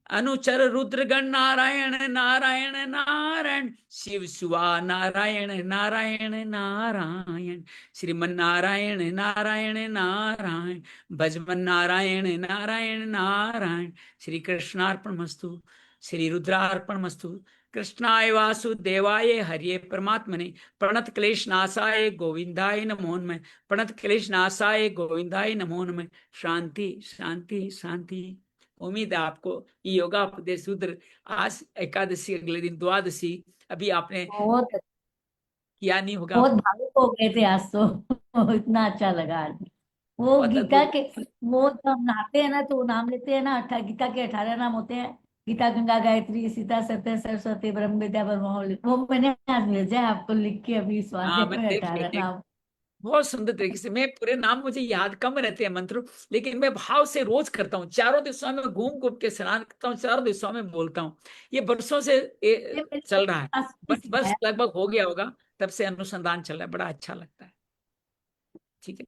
अनुचर रुद्रगण नारायण नारायण नारायण। शिव सुवा नारायण नारायण नारायण। श्रीमन नारायण नारायण नारायण। भजमन नारायण नारायण नारायण। श्री कृष्णार्पणमस्तु। श्री रुद्रार्पणमस्तु। कृष्णाय वासुदेवाय हरिये परमात्मने प्रणत क्लेश नाशाय गोविंदाय नमो नमः। प्रणत क्लेश नाशाय गोविंदाय नमो नमः। शांति शांति शांति। उम्मीद है आपको ये योगा उपदेश रुद्र आज एकादशी, अगले दिन द्वादशी, अभी आपने बहुत किया नहीं होगा। बहुत भावुक हो गए थे आज तो इतना अच्छा लगा आज। वो बहुत गीता अद्भुत। के, वो जब हम नहाते हैं ना तो नाम लेते हैं ना, गीता के 18 नाम होते हैं। गीता, गंगा, गायत्री, सीता, सत्य, सरस्वती, ब्रह्म विद्या, ब्रह्मोली। वो मैंने आज भेजा है आपको लिख के अभी हाँ, स्वाध्याय मैं में, देख 18 लिया। नाम। बहुत सुंदर तरीके से, मैं पूरे नाम मुझे याद कम रहते हैं मंत्र, लेकिन मैं भाव से रोज करता हूँ। चारों दिशाओं में घूम घूम के स्नान करता हूँ, चारों दिशाओं में बोलता हूँ। ये वर्षों से ये मेरे चल रहा है। पास भी बस सिखाया। लगभग हो गया होगा, तब से अनुसंधान चल रहा है। बड़ा अच्छा लगता है। ठीक है,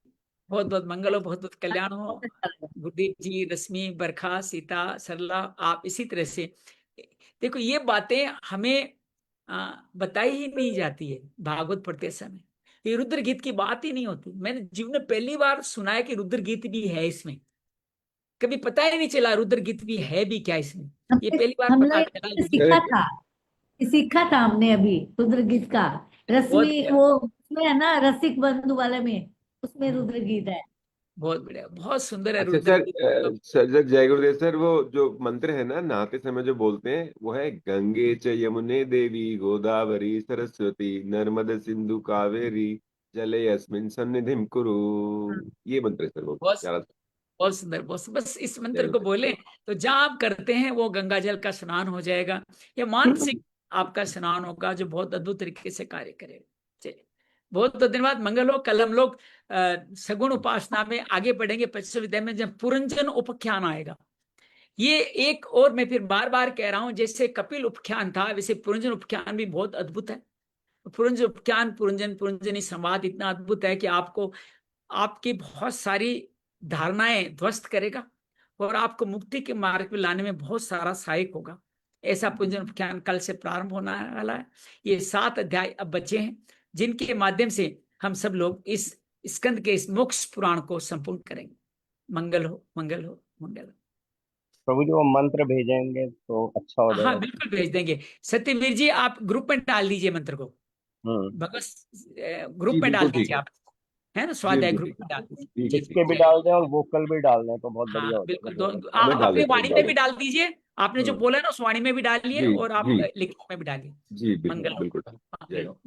बहुत बहुत मंगल हो, बहुत बहुत कल्याण हो। बहुत अच्छा लगा। गुरदीप जी, रश्मि, बरखा, सीता, सरला, आप इसी तरह से देखो, ये बातें हमें बताई ही नहीं जाती है भागवत पढ़ते समय। ये रुद्र गीत की बात ही नहीं होती। मैंने जीवन में पहली बार सुना है कि रुद्र गीत भी है इसमें। कभी पता ही नहीं चला रुद्र गीत भी है भी क्या इसमें। ये पहली बार हम पता लोग चला ये युधिष्ठिर सीखा को। था, ये सीखा था हमने अभी रुद्र गीत का। बहुत रश्मि बढ़िया। वो उसमें है ना, रसिक बंधु वाले में, उसमें रुद्र गीत है। बहुत बढ़िया, बहुत सुंदर है अच्छा रुद्र सर, गीत। सर जय गुरुदेव सर, वो जो मंत्र है ना नहाते समय जो बोलते हैं वो है गंगे च यमुने देवी गोदावरी सरस्वती नर्मदा सिंधु कावेरी जले अस्मिन् सन्निधिं कुरु। ये मंत्र है सर, वो बहुत प्यारा था। बहुत सुंदर, बहुत बस इस जय मंत्र को गुरुदेव। बोले तो जहां आप करते हैं वो गंगा जल का स्नान हो जाएगा, या मानसिक आपका स्नान होगा जो बहुत अद्भुत तरीके से कार्य करेगा। चलिए, बहुत बहुत धन्यवाद। मंगल हो। कल हम लोग सगुण उपासना में आगे बढ़ेंगे। 25वें अध्याय में जब पुरंजन उपख्यान आएगा, ये एक और मैं फिर बार बार कह रहा हूं, जैसे कपिल उपख्यान था वैसे पुरंजन उपख्यान भी बहुत अद्भुत है। पुरंजन उपख्यान, पुरंजन पुरंजनी संवाद इतना अद्भुत है कि आपको आपकी बहुत सारी धारणाएं ध्वस्त करेगा और आपको मुक्ति के मार्ग पे लाने में बहुत सारा सहायक होगा। ऐसा पुंजन उपख्यान कल से प्रारंभ होने वाला है। ये 7 अध्याय अब बचे हैं, जिनके माध्यम से हम सब लोग इस स्कंद के इस मोक्ष पुराण को संपूर्ण करेंगे। मंगल हो, मंगल हो, मंगल हो। प्रभु जी वो मंत्र भेजेंगे तो अच्छा हो हाँ जाएगा। बिल्कुल भेज देंगे। सत्यवीर जी आप ग्रुप में डाल दीजिए मंत्र को, भगवत ग्रुप जी में डाल बिल्कुल ठीक दीजिए है। आप, है ना, जी स्वाध्याय बिल्कुल ग्रुप ठीक में है। डाल दीजिए। ठीक जी है, इसके ठीक भी है। डाल दें और वोकल भी डाल दें तो बहुत बढ़िया हाँ हो बिल्कुल, जाएगा। मैं डाल अपने देता हूँ, वाणी डाल में भी देता डाल दीजिए। आपने जो हूँ। बोला ना उस वाणी में भी डालिए, जी और आप जी लिखित में भी डालिए। जी बिल्कुल मंगल हो, बिल्कुल। मंगल हो।